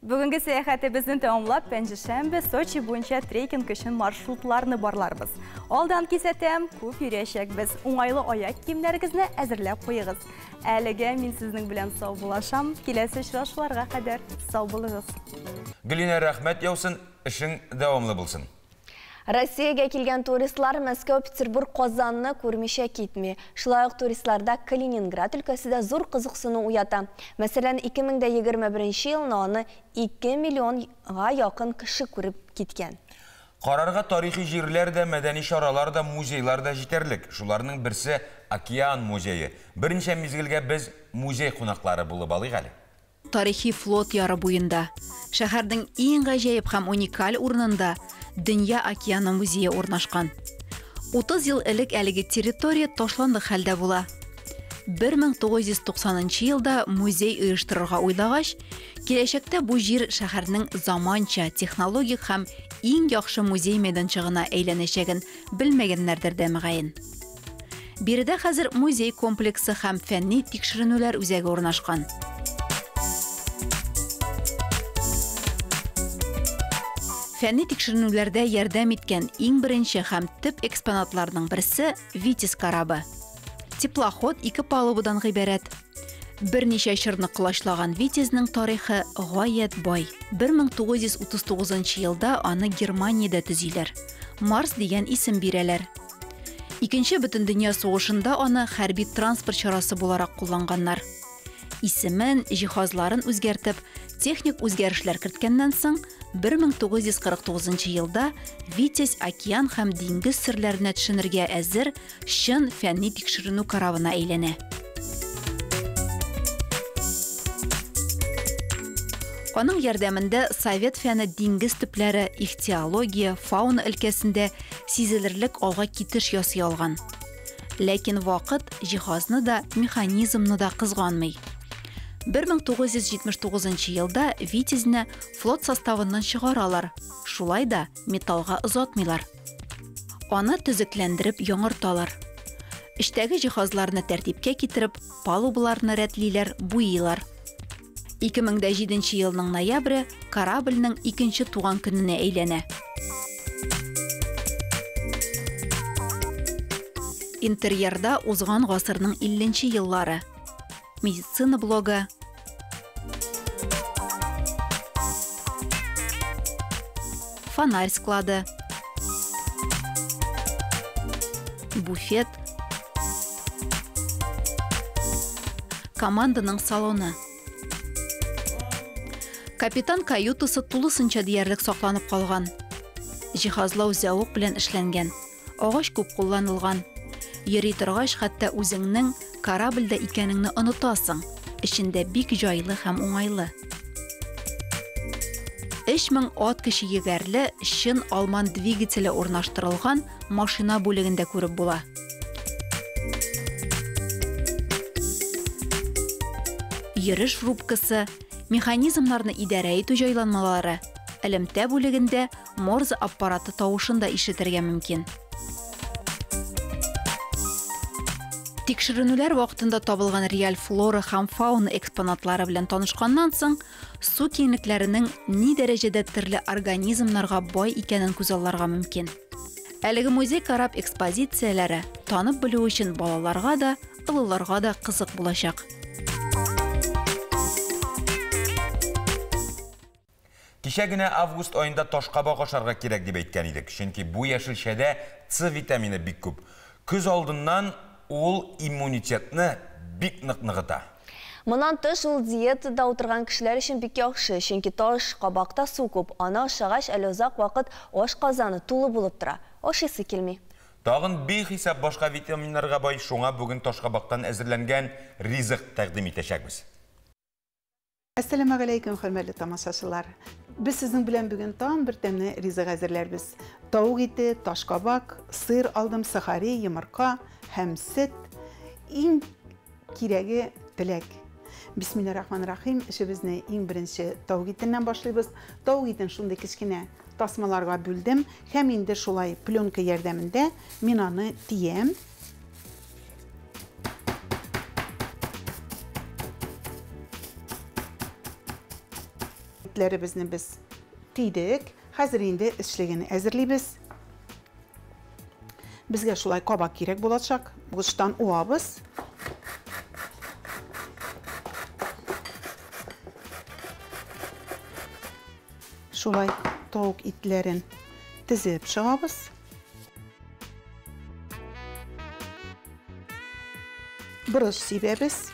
Бүгінгі сәяхәтебезнең тәмамлап, пәнҗешәмбе Сочи буенча трекинг өчен маршрутларны барларбыз. Алдан кисәтәм, күп йөрәчәкбез. Уңайлы аяк киемнәрегезне әзерләп куегыз. Әлегә мин сезнең белән сау булашам. Киләсе очрашуларга кадәр сау булыгыз. Гөлинә, рәхмәт яусын, эшең дәвамлы булсын. Россиягә килгән туристлар Мәскәү, Петербург, Казанны күрмичә китми. Шулай ук туристларда Калининград өлкәсендә зур кызыксыну уята. Мәсәлән, 2021 елны аны 2 миллионга якын кеше күреп киткән. Карарга тарихи җирләр дә, мәдәни чаралар да, музейлар да җитәрлек. Шуларның берсе Океан музее. Беренче мизгелгә без музей кунаклары булып алыйк әле. Тарихи флот яры буенда, шәһәрнең иң гаҗәеп һәм уникаль урынында Дөнья океаны музее урнашкан. 30 ел элек әлеге территория ташландык хәлдә була. 1990 елда музей оештырырга уйлагач, киләчәктә бу җир шәһәрнең заманча, технологик һәм иң яхшы музей мәйданчыгына әйләнәчәген белмәгәннәрдер дә мөгаен. Биредә хәзер музей комплексы һәм фәнни тикшеренүләр үзәге урнашкан. Фәнни тикшеренүләрдә ярдәм иткән иң беренче һәм төп экспонатларның берсе Витязь карабы. Теплоход 2 палубадан гыйбарәт. Берничә чорны кылачлаган Витязьнең тарихы гаять бай. 1939 елда аны Германиядә төзиләр. Марс дигән исем бирәләр. Икенче Бөтендөнья сугышында аны хәрби транспорт чарасы буларак кулланганнар. Исемен, җиһазларын үзгәртеп, техник үзгәрешләр керткәннән соң 1949 елда Витязь океан һәм диңгез серләренә төшенергә әзер чын фәнни тикшеренү карабына әйләнә. Аның ярдәмендә совет фәне диңгез төпләре, ихтиология, фауна өлкәсендә сизелерлек алга китеш ясый алган. Ләкин вакыт җиһазны да, механизмны да кызганмый. 1979 елда Витязьне флот составыннан чыгаралар. Шулай да металлга озатмыйлар. Аны төзекләндереп яңарталар. Эштәге җиһазларны тәртипкә китереп, палубаларны рәтлиләр, буйлар. 2007 елның ноябре корабльнең 2нче туган көненә әйләнә. Интерьерда узган гасырның 50нче еллары. Медицина блогы, фонарь склады, буфет, команданың салоны. Капитан каютасы тулысынча диярлек сакланып калган. Җиһазлау зәвык белән эшләнгән. Агач күп кулланылган. Йөри торгач, хәтта үзеңнең корабльдә икәнеңне онытасың. Эчендә бик җайлы һәм уңайлы. 3000 ат кеше егәрле чын алман двигателе урнаштырылган машина бүлегендә күреп була. Йөреш рубкасы, механизмнарны идарә итү җайланмалары, элемтә бүлегендә Морзе аппараты тавышын да ишетергә мөмкин. Тикшеренүләр вакытында табылган реаль флора һәм фауна экспонатлары белән танышканнан соң, су киңлекләренең ни дәрәҗәдә төрле организмнарга бай икәнен күз алларга мөмкин. Әлеге музей карап экспозицияләре танып белү өчен балаларга да, олыларга да кызык булачак. Кичә генә август айында ташкабак ашарга кирәк дип әйткән идек, чөнки бу яшелчәдә С витамины бик күп. Көз алдыннан ул иммунитетны бик нык ныгыта. Монан тыш ул диетада утырган кешеләр өчен бик яхшы, чөнки ташкабакта су күп. Аны ашагач әле озак вакыт ашказаны тулы булып тора. Ашыйсы килми. Тагын бихисап башка витаминнарга бай, шуңа бүген ташкабактан әзерләнгән ризык тәкъдим итәчәкбез. Ассаламу алейкум, хөрмәтле тамашачылар. Без сезнең белән бүген тагын бер тәмле ризык әзерләрбез. Тавык ите, ташкабак, сыр алдым, сахари, йомырка һәм сөт. Иң кирәге теләк. Бисмиллахир-рахманир-рахим. Эшебезне иң беренче тавык итеннән башлыйбыз. Тавык итен шундый кечкенә тасмаларга бүлдем һәм инде шулай пленка ярдәмендә мин аны тиям. Безне без тидек. Хәзер инде эшлегене әзерлибез. Безгә шулай кабак кирәк булачак. Буштан уабыз. Шулай тавык итләрен тизеп чыгабыз. Бурыш сибәбез.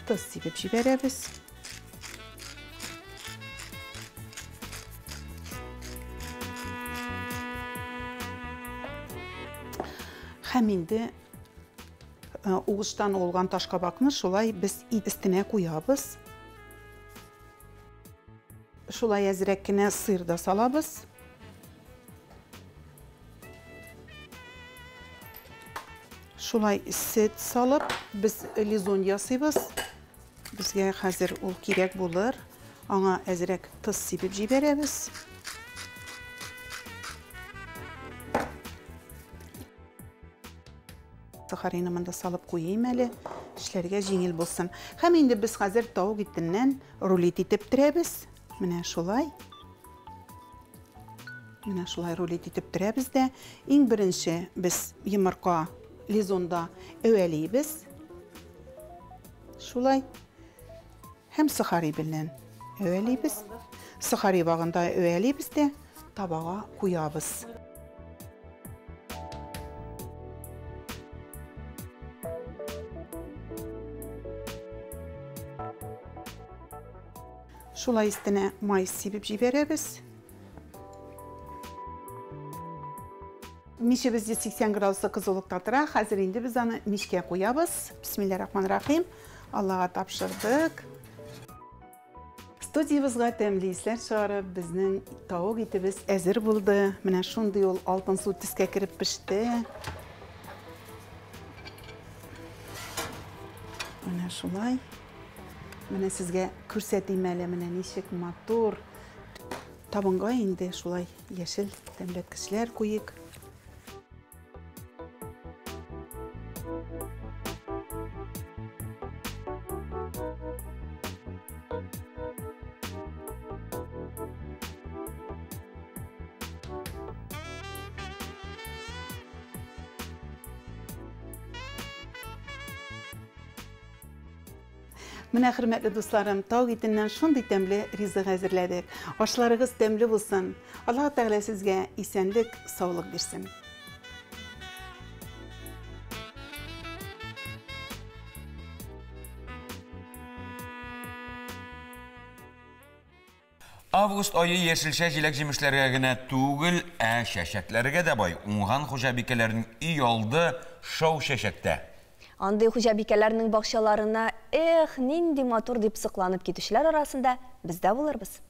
Тоз сибеп җибәрәбез. Һәм инде угыштан алган ташкабакны шулай без ит өстенә куябыз. Шулай әзрәк кенә сыр да салабыз. Шулай сөт салып, без лизон ясыйбыз. Безгә хәзер ул кирәк булыр. Аңа әзрәк тоз сибеп җибәрәбез. Сахарины монда салып куйыйм әле, эшләргә җиңел булсын. Һәм инде без хәзер тавык итеннән рулет итеп төрәбез. Менә шулай. Менә шулай рулет итеп төрәбез дә, иң беренче без йомырка лизонда әвәлибез. Шулай. Һәм сахари белән әвәлибез. Сахари вагында әвәлибез дә табага куябыз. Шулай өстенә май сибеп җибәрәбез. Мишебез 80 градуста кызулыкта тора. Хәзер инде без аны мишкә куябыз. Бисмиллахир-рахманир-рахим. Аллаға тапшырдық. Студиябызға тәмле исләр чыгарып, безнең тауык итебез әзер булды. Менә шундый ул алтын су төскә кереп пеште. Менә шулай. Менә сезгә күрсәтим әле, менә ничек матур. Табынга инде шулай яшел тәмләткечләр куйык. Менә хөрмәтле дусларым, тау итеннән шундый тәмле ризык әзерләдек. Ашларыгыз тәмле булсын. Аллаһ Тәгалә сезгә исәнлек, саулык бирсен. Август айы яшелчә җиләк җимешләргә генә түгел, чәчәкләргә дә бай. Уңган хуҗабикәләрнең үй алды шау чәчәктә. Андый хуҗабикәләрнең бакчаларына нинди матур дип сыкланып китүчеләр арасында без дә булырбыз.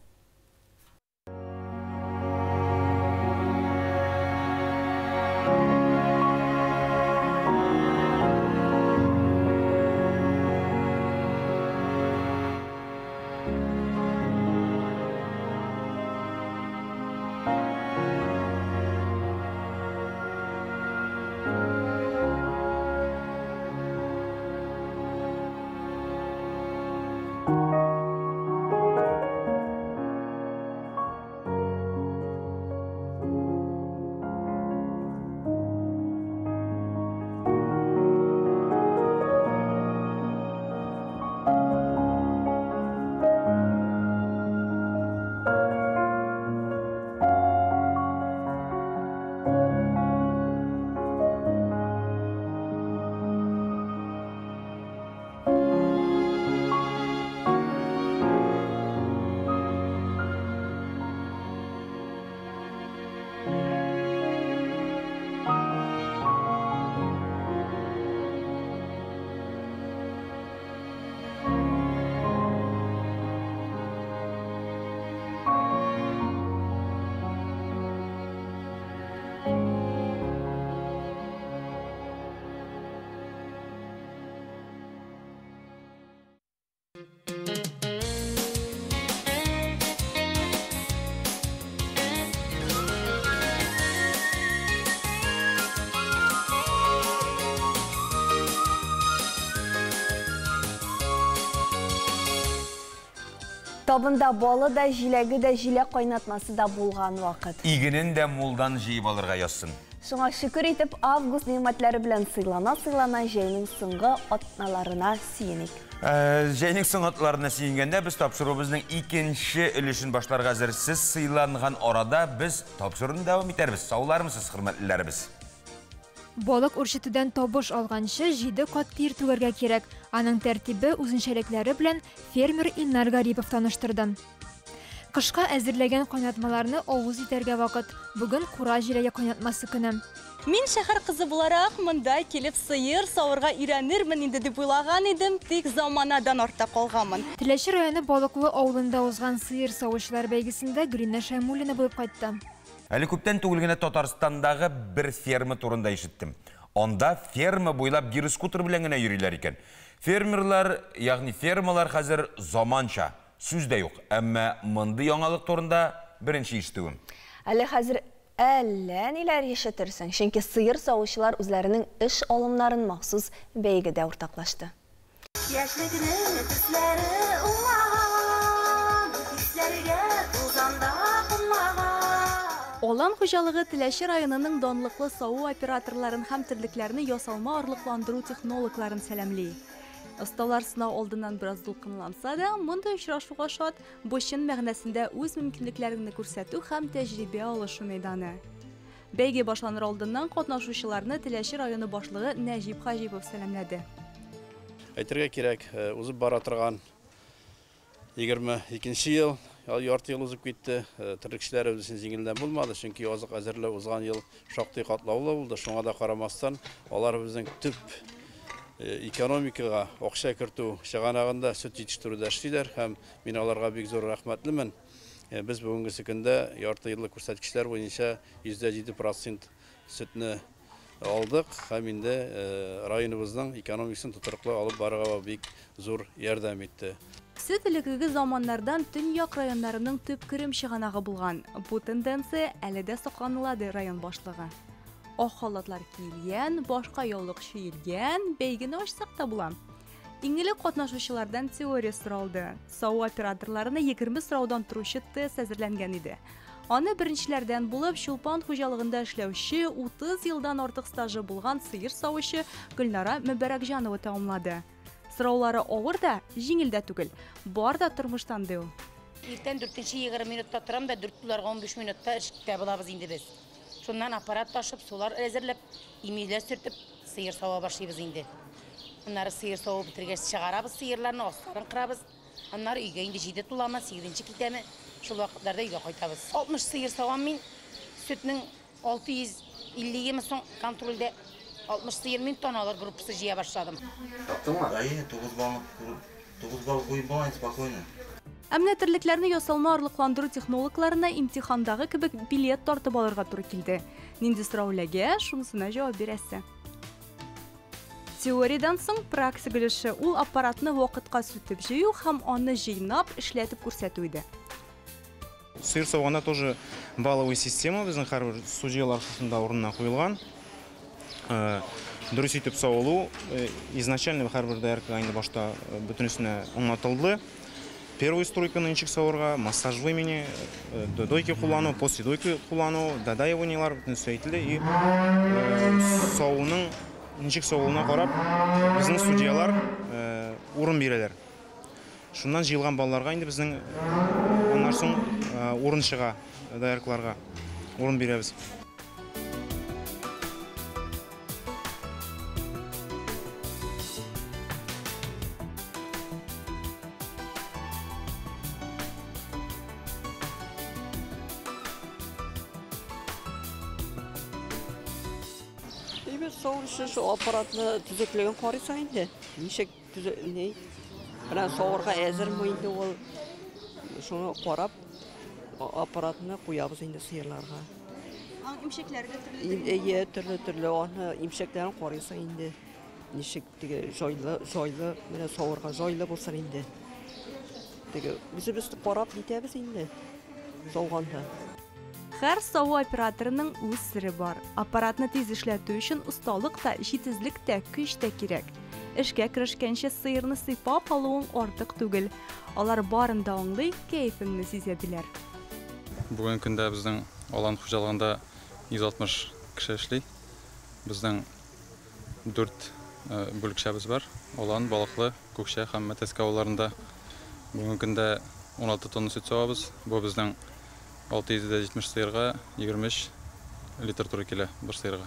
Табында балы да, җиләге дә, җиләк кайнатмасы да булган вакыт. Игенен дә мулдан җыеп алырга язсын. Шуңа шөкер итеп, август нигъмәтләре белән сыйлана җәйнең соңгы атналарына сөеник. Җәйнең соңгы атналарына сөенгәндә без тапшыруыбызның икенче өлешен башларга әзерсез. Сыйланган арада без тапшыруны дәвам итәрбез. Саулармысыз, хөрмәтлеләребез? Балык үрчетүдән табыш алганчы 7 кат тир түгәргә кирәк. Аның тәртибе үзенчәлекләре белән фермер Илнар Гарипов таныштырды. Кышка әзерләгән кайнатмаларны авыз итәргә вакыт. Бүген кура җиләге кайнатмасы көне. Мин шәһәр кызы буларак монда килеп сыер савырга өйрәнермен инде дип уйлаган идем, тик заманадан артта калганмын. Теләче районы Балыклы авылында узган сыер савучылар бәйгесендә Гөлинә Шәймуллина булып кайтты. Әле күптән түгел генә Татарстандагы бер ферма турында ишеттем. Анда ферма буйлап гироскутер белән генә йөриләр икән. Фермерлар, ягъни фермалар хәзер заманча, сүз дә юк. Әмма мондый яңалык турында беренче ишетүем. Әле хәзер әллә ниләр ишетерсең, чөнки сыер савучылар үзләренең эш алымнарын махсус бәйгедә уртаклашты. Яшьлегенең төсләре уңмаган, хисләргә тузанда булмаган. Олан хуҗалыгы Теләче районының данлыклы сау операторларын һәм терлекләрне ясалма орлыкландыру технологларын сәламли. Осталар сынау алдыннан бераз дулкынланса да, мондай очрашуга шат, бу чын мәгънәсендә үз мөмкинлекләрен күрсәтү һәм тәҗрибә алышу мәйданы. Бәйге башланыр алдыннан катнашучыларны Теләче районы башлыгы Нәҗип Хаҗипов сәламләде. Әйтергә кирәк, узып бара торган 22 ел, ярты ел узып китте. Терлекчеләр өчен җиңелдән булмады, чөнки азык әзерләү узган ел шактый катлаулы булды. Шуңа да карамастан, алар безнең төп экономикаға ақша кірту шығанағында сүт жетіштіруді эшлилер һәм мин аларга бик зур рәхмәтлемен. Біз бүгінгі көндә ярты еллык күрсәткечләр буенча 7% сөтне алдық һәм инде районыбызның экономикасын тотрыклы алып барырга бик зур ярдәм итте. Сөт элеккеге заманнардан төньяк районнарының төп керем чыганагы булган. Бу тенденция әле дә сакланылады район башлыгы. Ак халатлар киелгән, башка яулык шиелгән, бәйгене ачсак та була. Иңелек катнашучылардан теория соралды. Сау операторларына 20 сораудан торучы тест әзерләнгән иде. Аны беренчеләрдән булып Чулпан хуҗалыгында эшләүче 30 елдан артык стажы булган сыер савучы Гөлнара Мөбәрәкҗанова тәмамлады. Сораулары авыр да, җиңел дә түгел. Бар да тормыштан ди ул. Иртән 4-20 минутта торам да 4-ларга 15 минутта эшкә булабыз инде без. Шуннан аппарат ташып, сулар әзерләп, имейләр сөртеп, сыер сава башлыйбыз инде. Аннары сыер савы битергәч чыгарабыз сыерларны, астарын кырабыз. Аннары өйгә инде 7 тулама, 8нче китәме. Шул вакытларда өйгә кайтабыз. 60 сыер савам мин, сөтнең 650 соң контрольдә 60 сыер мин тоналар группасы җыя башладым. Таптыңмы? Әйе, 9 бал куйып болайын, спокойно. Әмма терлекләрне ясалма орлыкландыру технологларына имтихандагы кебек билет тартып алырга туры килде. Нинди сорауларга шунысына җавап бирәсе. Теориядан соң практика өлеше ул аппаратны вакытка сүтеп җыю һәм аны җыйнап эшләтеп күрсәтү иде. Сыер сауганда тоже балловая система безнең һәрбер судьялар арасында урынына куелган. Дөрес итеп саулу изначально һәрбер даяркага инде башта бөтенесенә аңлатылды. Первый стройканы ничек савырга, массаж времени, дойки куллану, после дойки куллану, дадаеваниялар бөтенесе әйтелде и сауның ничек савылуына карап безнең судьялар урын бирәләр. Шуннан җыелган балларга инде безнең аннан соң урын чыга, даяркларга урын бирәбез. Şu aparatını düzekleyen karıysa indi. Nişek ne? Ben soğurga ezer mi indi ol? Şunu korap aparatını koyabız indi sıyırlarga. İmşeklerge türlü? Türlü onu imşeklerin karıysa indi. Nişek dige joylı ben soğurga joylı bulsan indi. Dige biz korap bitebiz indi. Soğanda. Һәр сау операторының үз сире бар. Аппаратны тиз эшләтү өчен усталык та, җитезлек тә, көч тә кирәк. Эшкә керешкәнче сыерны сыйпап алуың артык түгел. Алар барын да аңлый, кәефеңне сизәделәр. Бүген көндә безнең алан хуҗалыгында 160 кеше эшли. Безнең 4 бүлекчәбез бар. Алан, балыклы, күкчә һәм мәтәскә авылларында бүген көндә 16 тонна сөт савабыз. Бу безнең 670 сыерга 23 литр туры килә бер сыерга.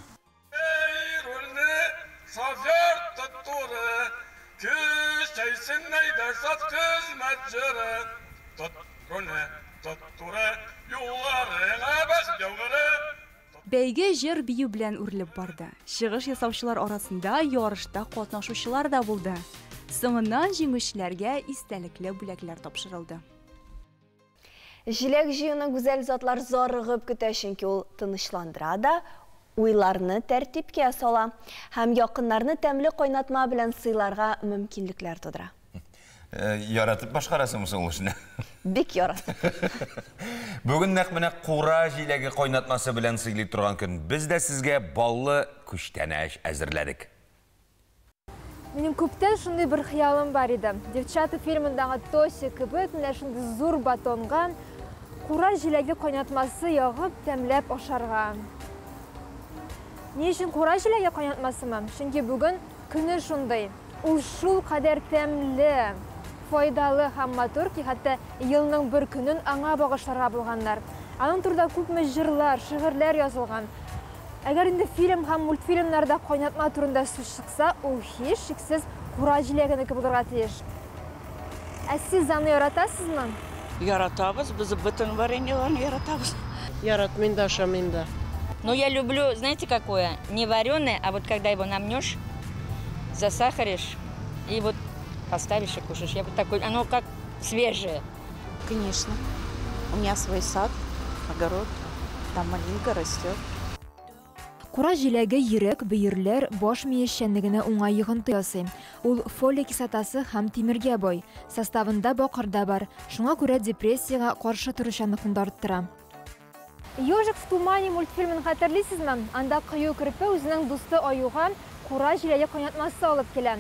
Бәйге җыр бию белән үрелеп барды. Чыгыш ясаучылар арасында ярышта катнашучылар да булды. Соңыннан җиңүчеләргә истәлекле бүләкләр тапшырылды. Җиләк җыюны гүзәл затлар зарыгып көтә, чөнки ул тынычландыра да, уйларны тәртипкә сала һәм якыннарны тәмле кайнатма белән сыйларга мөмкинлекләр тудыра. Яратып башкарасыңмы соң ул эшне? Бик яратып. Бүген нәкъ менә кура җиләге кайнатмасы белән сыйлый торган көн. Без дә сезгә баллы күчтәнәш әзерләдек. Минем күптән шундый бер хыялым бар иде. Девчата фильмындагы Тося кебек менә шундый зур батонга кура җиләге кайнатмасы ягып тәмләп ашарга. Ни өчен кура җиләге кайнатмасымы? Чөнки бүген көне шундый. Ул шул кадәр тәмле, файдалы һәм матур ки, хәтта елның бер көнен аңа багышларга булганнар. Аның турында күпме җырлар, шигырьләр язылган. Әгәр инде фильм һәм мультфильмнарда кайнатма турында сүз чыкса, ул һич шиксез кура җиләгенеке булырга тиеш. Ә сез аны яратасызмы? Яратабыз, біз бөтен вареньеларны яратабыз. Яратмыйм да, ашамыйм да. Но я люблю, знаете какое? Не вареное, а вот когда его намнешь засахаришь и вот поставишь и кушаешь. Я бы такой, оно как свежее. Конечно. У меня свой сад, огород, там малинка растет. Кура жиләге йөрәк, бөйерләр, баш миешчәнлегенә уңай йогынты ясый. Ул фолия кислотасы һәм тимергә бай. Составында бакырда бар. Шуңа күрә депрессиягә каршы торучанлыкны да арттыра. «Ежик в тумане» мультфильмын хәтерлисезме? Анда кыю керпе үзенең дусты Аюга кура жиләге кайнатмасы алып килә.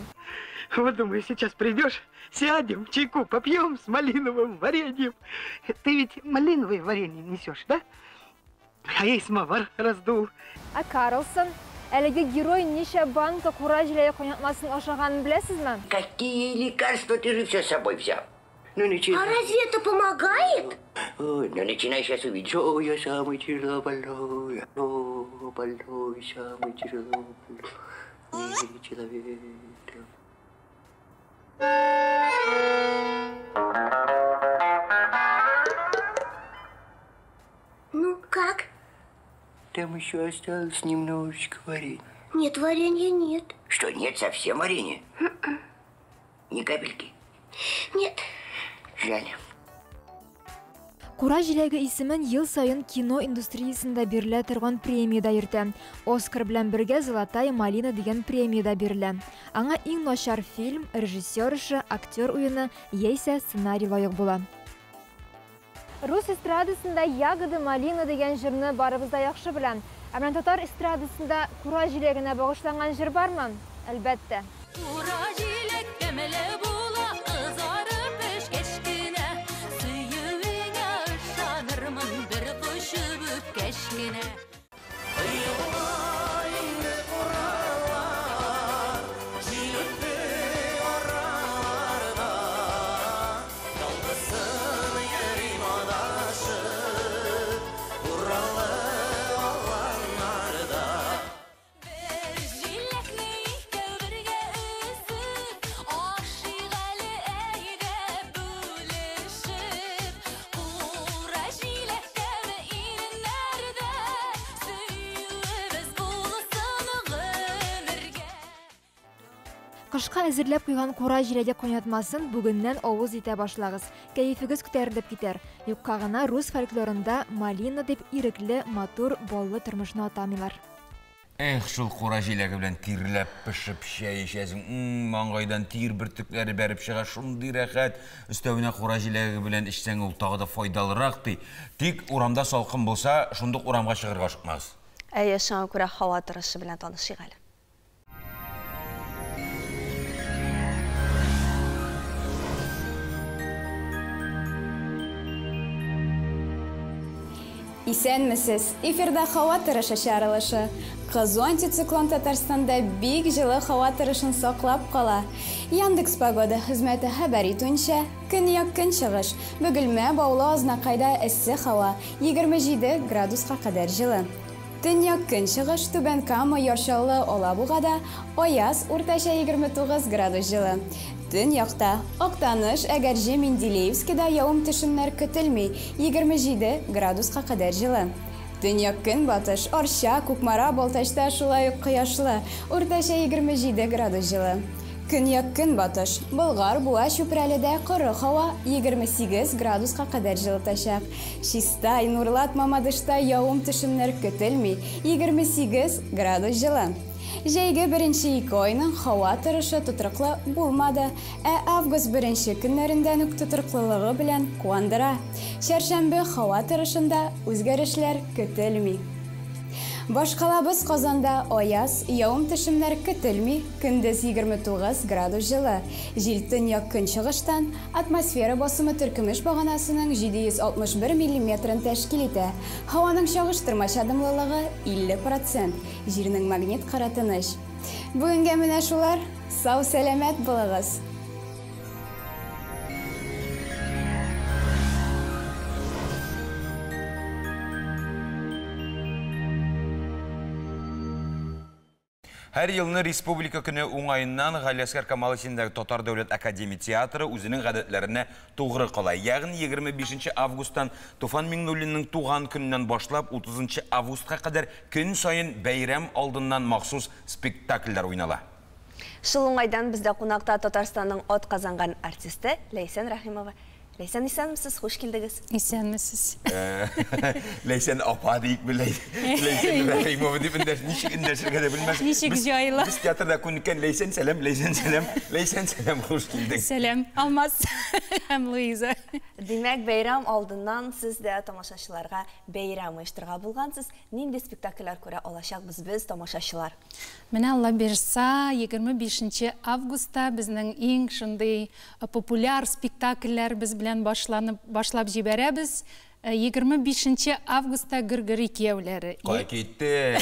Вот думаю, сейчас придешь, сядем, чайку попьем с малиновым вареньем. Ты ведь малиновое варенье несешь, да? А я и самовар раздул. А Карлсон, әлеге герой ничә банка кура жиләге кайнатмасын ашаганын беләсезме? Какие лекарства ты же все с собой взял? Ну, начинай. А разве это помогает? Ой, ну, начинай сейчас увидишь. О, я самый тяжело больной. О, больной, самый тяжело больной человек. Ну, как? Там еще осталось немножечко варенья. Нет, варенья нет. Что, нет совсем варенья? Ни капельки? Нет. Жаль. Кура жиләге исемен ел сайын кино индустриясында бирелә торган премияда йөртә. Оскар белән бергә Золотая малина дигән премияда бирелә. Аңа иң начар фильм, режиссер эше, актер уены яисә сценарий лайык була. Рус эстрадасында Ягода малина дигән җырны барыбыз да яхшы белән. Ә менә татар эстрадасында кура җиләгенә багышланган җыр бармы? Әлбәттә. Кура җиләк тәмле була, кызарып пешкәчкенә. Сөюеңә ышанырмын бер кушып үпкәчкенә. Кышка әзерләп куйган кура җиләге кайнатмасын бүгеннән авыз итә башлагыз. Кәефегез күтәрелеп китәр. Юкка гына рус фольклорында малина дип ирекле, матур, баллы тормышны атамыйлар. Эх, шул кура җиләге белән тирләп пешеп чәй эчәсең. Маңгайдан тир бөртекләре бәреп чыга, шундый рәхәт. Өстәвенә кура җиләге белән эчсәң ул тагы да файдалырак ди. Тик урамда салкын булса, шундук урамга чыгарга ашыкмагыз. Әйе, шуңа күрә һава торышы белән танышыйк әле. Исәнмесез, эфирда һава торышы чаралышы. Кызу антициклон Татарстанда бик җылы һава торышын саклап кала. Яндекс погода хезмәте хәбәр итүенчә, көньяк-көнчыгыш, Бөгелмә, Баулы, Азнакайда эссе һава 27 градуска кадәр җылы. Төньяк-көнчыгыш, Түбән Кама, Яр-Чаллы, Алабугада аяз уртача 29 градус җылы. Төньякта Актаныш, Әгәрҗе, Менделеевскида явым-төшемнәр көтелми 27 градуска кадәр җылы. Төньяк-көнбатыш Арча, Кукмара, Балтачта шулай ук кояшлы, уртача 27 градус җылы. Көньяк-көнбатыш Болгар, Буа, Чүпрәледә коры һава 28 градуска кадәр җылытачак. Чистай, Нурлат, Мамадышта явым-төшемнәр көтелми 28 градус җылы. Җәйге беренче 2 айның һава торышы тотрыклы булмады, август беренче көннәрендә үк тотрыклылыгы белән куандыра. Чәршәмбе һава торышында үзгәрешләр көтелми. Башкалабыз Казанда аяз, явым-төшемнәр көтелми, көндез 29 градус җылы. Җил төньяк-көнчыгыштан атмосфера басымы төркемеш баганасының 761 мм тәшкил итә. Һаваның чагыштырмача дымлылыгы 50%. Җирнең магнит кыры тыныч. Бүгенгә менә шулар. Сау сәламәт булыгыз. Һәр елны республика көне уңайыннан Галиәскәр Камалетдиндәге Татар дәүләт академия театры үзенең гадәтләренә тугры кала. Ягъни 25 августтан Туфан Миңнуллинның туган көннән башлап 30 августка кадәр көн сайын бәйрәм алдыннан махсус спектакльләр уйнала. Шул уңайдан бездә кунакта Татарстанның атказанган артисты Ләйсән Рахимова. Ләйсән, исәнмесез? Хуш килдегез. Исәнмесез. Ләйсән апа дейік білей. Ләйсән Рахимова деп індәшірге де білмәз. Нишек жайлы. Біз театрда күніккен Ләйсән сәлем, Ләйсән сәлем, Ләйсән сәлем, хуш килдең. Сәлем, Алмаз һәм Луиза. Демәк, бәйрам алдыннан сіз дә тамашашыларға бәйрам ойыштырға булғансыз. Нинди спектакльләр күрә алачакбыз біз тамашашылар? Менә Алла бирса, 25 августта безнең иң шундый популяр спектакльләр без белән башлап җибәрәбез. 25 августта Гыргырый кияүләре. Кай китте.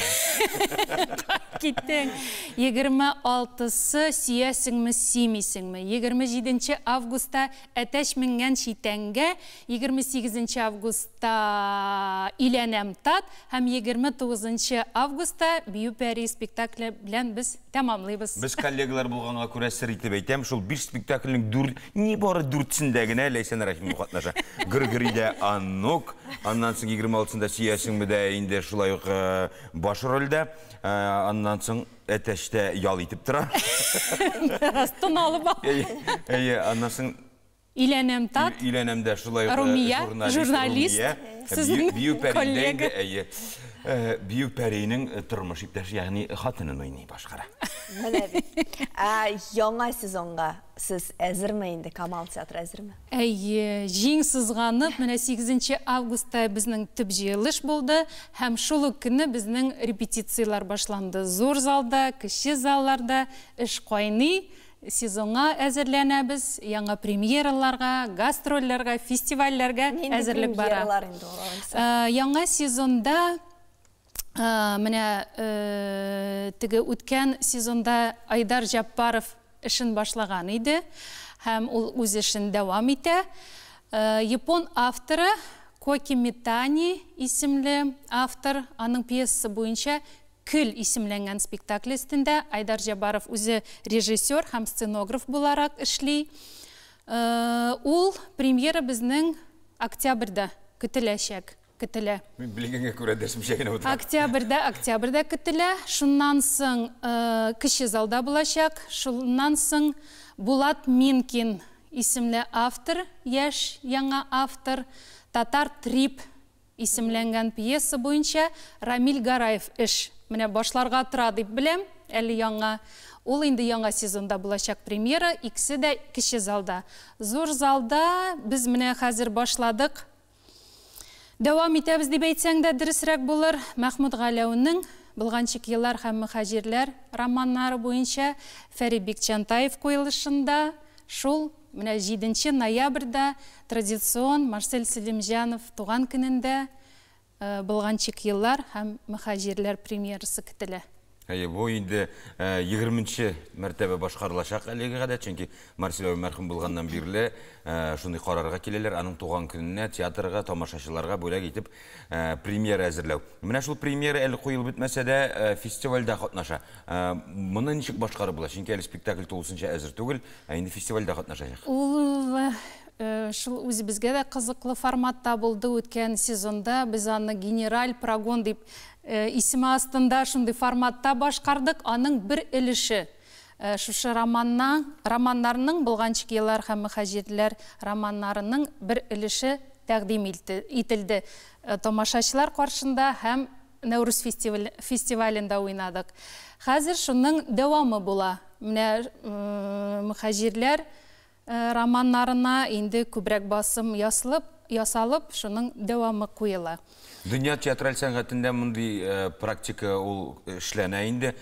Киттең. 26-сы сөясеңме, сөймисеңме. 27 августта Әтәш менгән шитәнгә, 28 августта Иләнәм тат һәм 29 августта Бию пәри спектакле белән без тәмамлыйбыз. Без коллегалар булганга күрә сер итеп әйтәм, шул 5 спектакльнең не бары 4-сендә генә Ләйсән Рахимова катнаша. Гыргырыйда Анук, аннан соң 26-сында сөясеңме дә инде шулай ук баш рольдә, аннан соң Әтәштә ял итеп тора. Растын алып. Аннан соң Иләнәм тат. Иләнәмдә шулай ук журналист. Бию пәридә Бию пәринең тормыш иптәше, ягъни хатынын уйный башкара. Менә бит. Яңа сезонга сез әзерме инде? Камал театры әзерме? Җиң сызганып, менә 8 августта безнең төп җыелыш булды һәм шул ук көнне безнең репетициялар башланды. Зур залда, кече залларда эш кайный. Сезонга әзерләнәбез, яңа премьераларга, гастрольләргә, фестивальләргә әзерлек бара. Яңа сезонда менә теге үткән сезонда Айдар Жаппаров эшен башлаган иде һәм ул үз эшен дәвам итә. Япон авторы Коки Митани исемле автор, аның пьесасы буенча Көл исемләнгән спектакль өстендә Айдар Жаппаров үзе режиссер һәм сценограф буларак эшли. Ул премьера безнең октябрьдә көтеләчәк. Белгәнгә күрә дәшмичә генә утыра. Октябрьдә көтелә. Шуннан соң кече залда булачак. Шуннан соң Булат Минкин исемле автор, яшь яңа автор, Татар трип исемләнгән пьеса буенча Рамил Гараев эш. Менә башларга тора дип беләм, әле яңа. Ул инде яңа сезонда булачак премьера, икесе дә кече залда. Зур залда без менә хәзер башладык. Дәвам итәбез дип әйтсәң дә дөресрәк булыр. Мәхмүд Галәүнең Булганчык еллар һәм мөхаҗирләр романнары буенча Фәрит Бикчантаев куелышында шул менә 7 ноябрьдә традицион Марсель Селимҗанов туган көнендә Булганчык еллар һәм мөхаҗирләр премьерасы көтелә. Бу инде 20-нче мәртәбә башкарылачак әлеге гадәт, чөнки Марсель мәрхүм булганнан бирле шундый карарга киләләр, аның туган көненә театрга, тамашачыларга бүләк итеп премьера әзерләү. Менә шул премьера әле куелып бетмәсә дә фестивальдә катнаша. Моны ничек башкарып була? Чөнки әле спектакль тулысынча әзер түгел, инде фестивальдә катнашачак. Ул шул үзебезгә дә кызыклы форматта булды үткән сезонда. Без аны генераль прогон дип исеме астында шундый форматта башкардык. Аның бер өлеше шушы романнарның Булганчык еллар һәм мөхаҗирләр романнарының бер өлеше тәкъдим ителде тамашачылар каршында һәм Нәүрүз фестивалендә уйнадык. Хәзер шуның дәвамы була. Менә мөхаҗирләр романнарына инде күбрәк басым ясалып, шуның дәвамы куела. Дөнья театраль сәнгатендә мондый практика ул эшләнә инде.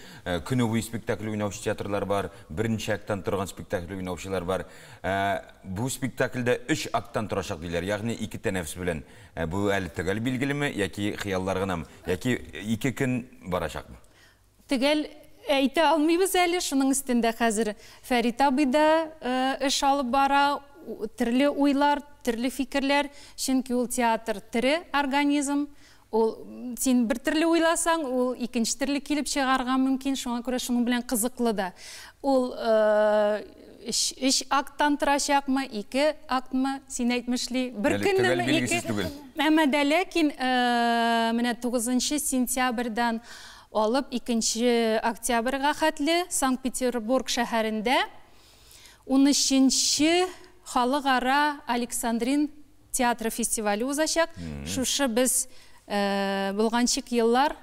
Көне буе спектакль уйнаучы театрлар бар, беренче актан торган спектакль уйнаучылар бар. Бу спектакльдә 3 акттан торачак диләр, ягъни 2 тәнәфес белән. Бу әле төгәл билгелеме, яки хыяллар гынамы, яки 2 көн барачакмы? Төгәл әйтә алмыйбыз әле, шуның өстендә хәзер Фәрит абый да эш алып бара, төрле уйлар, төрле фикерләр, чөнки ул театр тере организм. Ул син бер төрле уйласаң, ул икенче төрле килеп чыгарга мөмкин, шуңа күрә шуның белән кызыклы да. Ул 3 акттан торачакмы, 2 актмы, син әйтмешли, бер көннеме, 2. Әмма дә ләкин менә 9 сентябрьдән алып 2 октябрьга хәтле Санкт-Петербург шәһәрендә 13-нче халыкара Александрин театры фестивале узачак. Шушы без булганчык еллар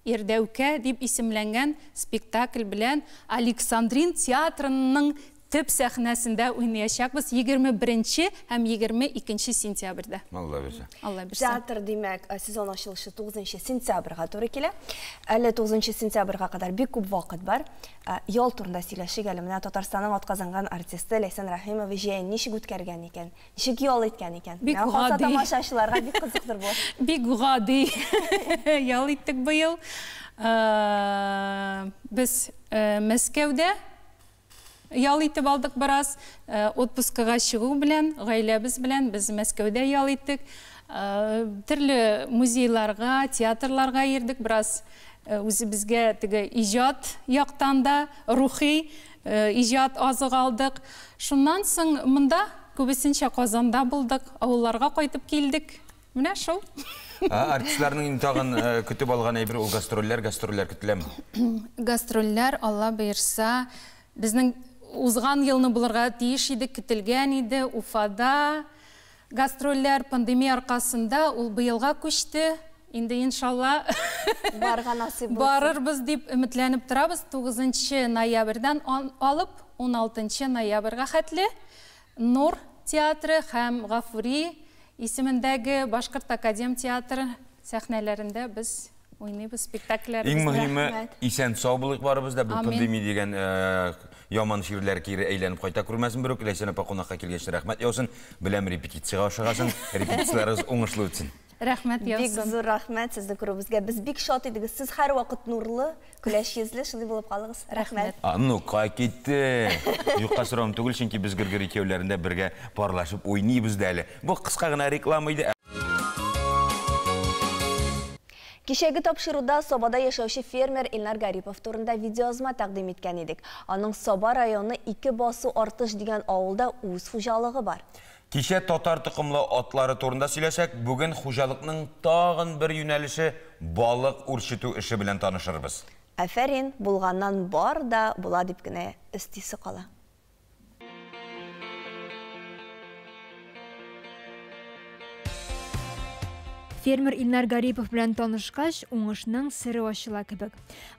Ирдәүкә дип исемләнгән спектакль белән Александрин театрының төп сәхнәсендә уйнаячакбыз 21 һәм 22 сентябрьдә. Алла берсе. Театр димәк, сезон ачылышы 9 сентябрьгә туры килә. Әле 9 сентябрьгә кадәр бик күп вакыт бар. Ял турында сөйләшик әле. Менә Татарстанның атказанган артисты Ләйсән Рәхимова җәен ничек үткәргән икән? Ничек ял иткән икән? Бик гади. Тамашачыларга бик кызыктыр бу. Бик гади. Ял иттек быел. Без Мәскәүдә ял итеп алдык бераз, отпускыга чыгу белән, гаиләбез белән без Мәскәүдә ял иттек. Төрле музейларга, театрларга йөрдек, бераз үзебезгә теге иҗат яктан да рухи иҗат азык алдык. Шуннан соң монда күбесенчә Казанда булдык, авылларга кайтып килдек. Менә шул. Артистларның тагын көтеп алган әйбер ул гастрольләр көтеләме? Гастрольләр, Алла боерса, безнең узган елны булырга тиеш иде, көтелгән иде. Уфада гастрольләр пандемия аркасында ул быелга күчте. Инде иншалла барга насыйп булсын. Барырбыз дип өметләнеп торабыз. 9 ноябрьдән алып 16 ноябрьгә хәтле Нур театры һәм Гафури исемендәге Башкорт академ театры сәхнәләрендә без уйныйбыз спектакльләрбез. Иң мөһиме исән сау булык барыбыз да, бу пандемия дигән яман ширләр кире әйләнеп кайта күрмәсен берүк. Ләйсән апа кунакка килгәч рәхмәт яусын. Беләм репетициягә ашыгасың. Репетицияларыгыз уңышлы үтсен. Рәхмәт яусын. Бик зур рәхмәт сезне күрүбезгә. Без бик шат идек. Сез һәр вакыт нурлы, көләч йөзле, шундый булып калыгыз. Рәхмәт. Ну, кай китте. Юкка сорам түгел, чөнки без гыргыр икәүләрендә бергә парлашып уйныйбыз да әле. Бу кыска гына реклама иде. Кичәге тапшыруда Собада яшәүче фермер Илнар Гарипов турында видеоязма тәкъдим иткән идек. Аның Соба районы 2 басу артыш дигән авылда үз хуҗалыгы бар. Кичә татар тукымлы атлары турында сөйләшәк, бүген хуҗалыкның тагын бер юнәлеше балык үрчетү эше белән танышырбыз. Афәрин, булганнан бар да була дип кенә истисе кала. Фермер Илнар Гарипов белән танышкач, уңышның сыры ачыла кебек.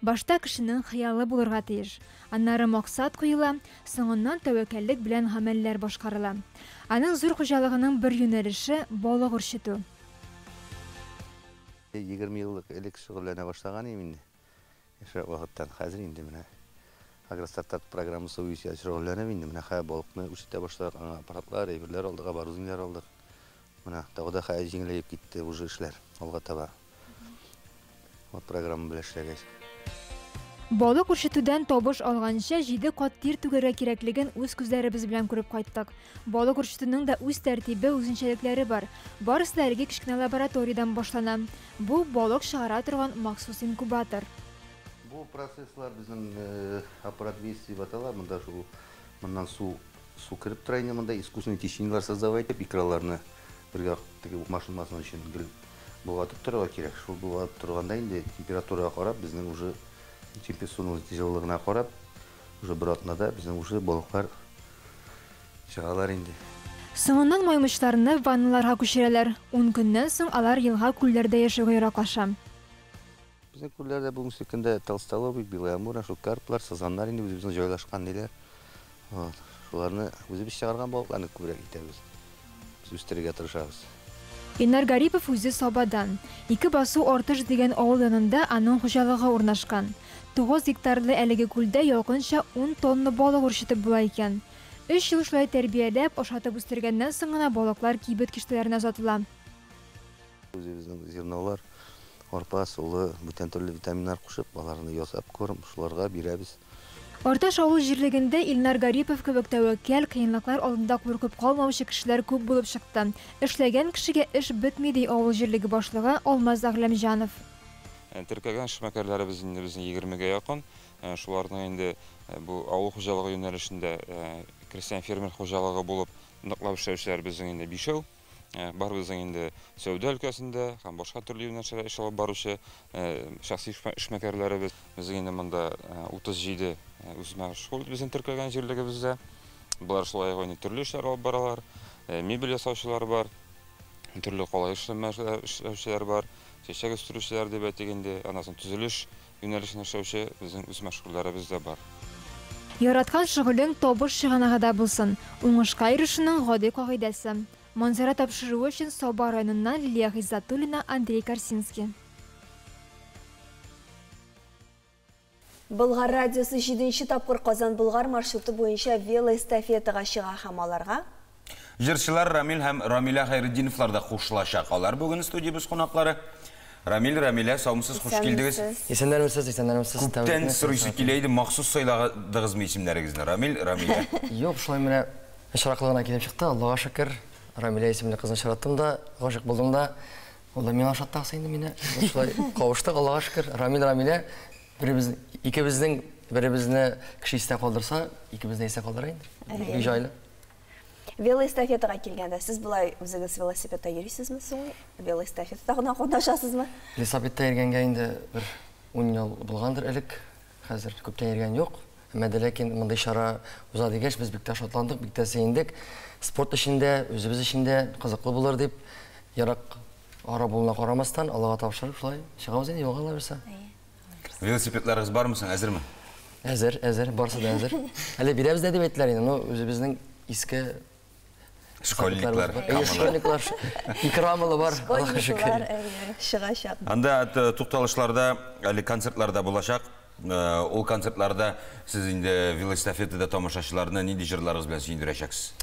Башта кешенең хыялы булырга тиеш. Аннары максат куела, соңыннан тәвәккәллек белән гамәлләр башкарыла. Аның зур хуҗалыгының бер юнәлеше балык үрчетү. 20 еллык элек шөгыльләнә башлаган инде. Яшә вакыттан хәзер инде менә агростартап программасы буенча шөгыльләнәм инде. Менә балыкны үрчетә башладык, аппаратлар, әйберләр алдык, оборудованиеләр алдык. Менә тагыда хәзер җиңеләеп китте уже эшләр алга таба. Вот программа белән эшләгәч. Балык үрчетүдән табыш алганча 7 кат тир түгәргә кирәклеген үз күзләребез белән күреп кайттык. Балык үрчетүнең дә үз тәртибе, үзенчәлекләре бар. Барысы да кечкенә лабораториядан башлана. Бу балык чыгара торган махсус инкубатор. Бу процесслар безнең аппарат веси батала, монда шул моннан су кирип тора инде, монда искусственный течениелар создавать итеп икраларны бергә теге машинасын өчен гел булатып торырга кирәк. Шул булатып торганда инде температурага карап, безнең уже температураның тизлегенә карап, уже бер атнада безнең уже балыклар чыгалар инде. Соңыннан маймычларны ванналарга күчерәләр. 10 көннән соң алар елга күлләрдә яшәүгә яраклаша. Безнең күлләрдә бүгенге көндә толстолобик, белый амур, шул карплар, сазаннар инде үзебезнең җайлашкан диләр. Шуларны үзебез чыгарган балыкларны күбрәк итәбез. Biz üstlerine tırışağız. Илнар Гарипов үзе Собадан. 2 басу артыш дигән авыл янында аның хуҗалыгы урнашкан. 9 гектарлы әлеге күлдә якынча 10 тонна балык үрчетеп була икән. 3 ел шулай тәрбияләп, ашатып үстергәннән соң гына балыклар кибет киштәләренә сатыла. Үзебезнең зернолар, арпа, сулы, бүтән төрле витаминнар кушып, аларны ясап корм, шуларга бирәбез. Арташ авыл җирлегендә Илнар Гарипов кебек тәвәккәл, кыенлыклар алдында куркып калмаучы кешеләр күп булып чыкты. Эшләгән кешегә эш бетми ди авыл җирлеге башлыгы Алмаз Әгъләмҗанов. Теркәгән эшмәкәрләребез инде безнең 20-гә якын. Шуларның инде бу авыл хуҗалыгы юнәлешендә крестьян фермер хуҗалыгы булып ныклап эшләүчеләр безнең инде 5. бар біздің енді сәуде өлкәсінде, һәм башқа түрлі юнәлештә эш алып баручы шәхси эшмәкәрләребез. Безнең инде монда 37 үз мәшгуль безнең теркәлгән җирлегебездә. Булар шулай төрле эшләр алып баралар. Мебель ясаучылар бар, төрле калай эшләүчеләр бар, чәчәк үстерүчеләр дип әйтгәндә, анасын төзелеш юнәлешен эшләүче безнең үз мәшгульләребез дә бар. Яраткан шөгылең табыш чыганагыда булсын. Уңышка ирешүнең гади кагыйдәсе. Манзара тапшыруы өчен Саба районыннан Лилия Гыйззатуллина, Андрей Корсинский. Болгар радиосы 7-нче тапкыр Казан-Болгар маршруты буенча велоэстафетага чыга һәм аларга җырчылар Рамил һәм Рамиля Хайретдиновлар да кушылачак. Алар бүген студиябыз кунаклары. Рамил, Рамиля, саумсыз, хуш килдегез. Исәннәрмесез. Күптән сорыйсы килә иде, махсус сайлагыдыгызмы исемнәрегезне? Рамил, Рамиля. Юк, шулай менә очраклыгына килеп чыкты. Аллага шөкер. Рамиля исемле кызны чыраттым да, гашык булдым да. Ул да миңа шаттаксы инде мине. Шулай кавыштык, Аллага шөкер. Рамил, Рамиля икебезнең беребезне кеше истә калдырса, икебезне истә калдыра инде. Бик җайлы. Велоэстафетага килгәндә, сез булай үзегез велосипедта йөрисезме соң? Велоэстафетта гына катнашасызмы? Велосипедта йөргәнгә инде бер 10 ел булгандыр элек. Хәзер күптән йөргән юк. Әмма ләкин мондай чара уза дигәч, без бик тә шатландык, бик тә сөендек. Спорт эшендә, үзебез эшендә кызыклы булыр дип, ярак ара булуына карамастан, Аллага тапшырып шулай чыгабыз инде, югала берсә. Велосипедларыгыз бармы соң, әзерме? Әзер, барсы да әзер. Әле бирәбез дә дип әйттеләр инде, ну үзебезнең иске школьниклар, школьниклар, икрамлы бар, Аллага шөкер. Чыгачак. Анда тукталышларда, әле концертларда булачак. Ул концертларда сез инде велоэстафетада тамашачыларны нинди җырларыгыз белән сөендерәчәксез?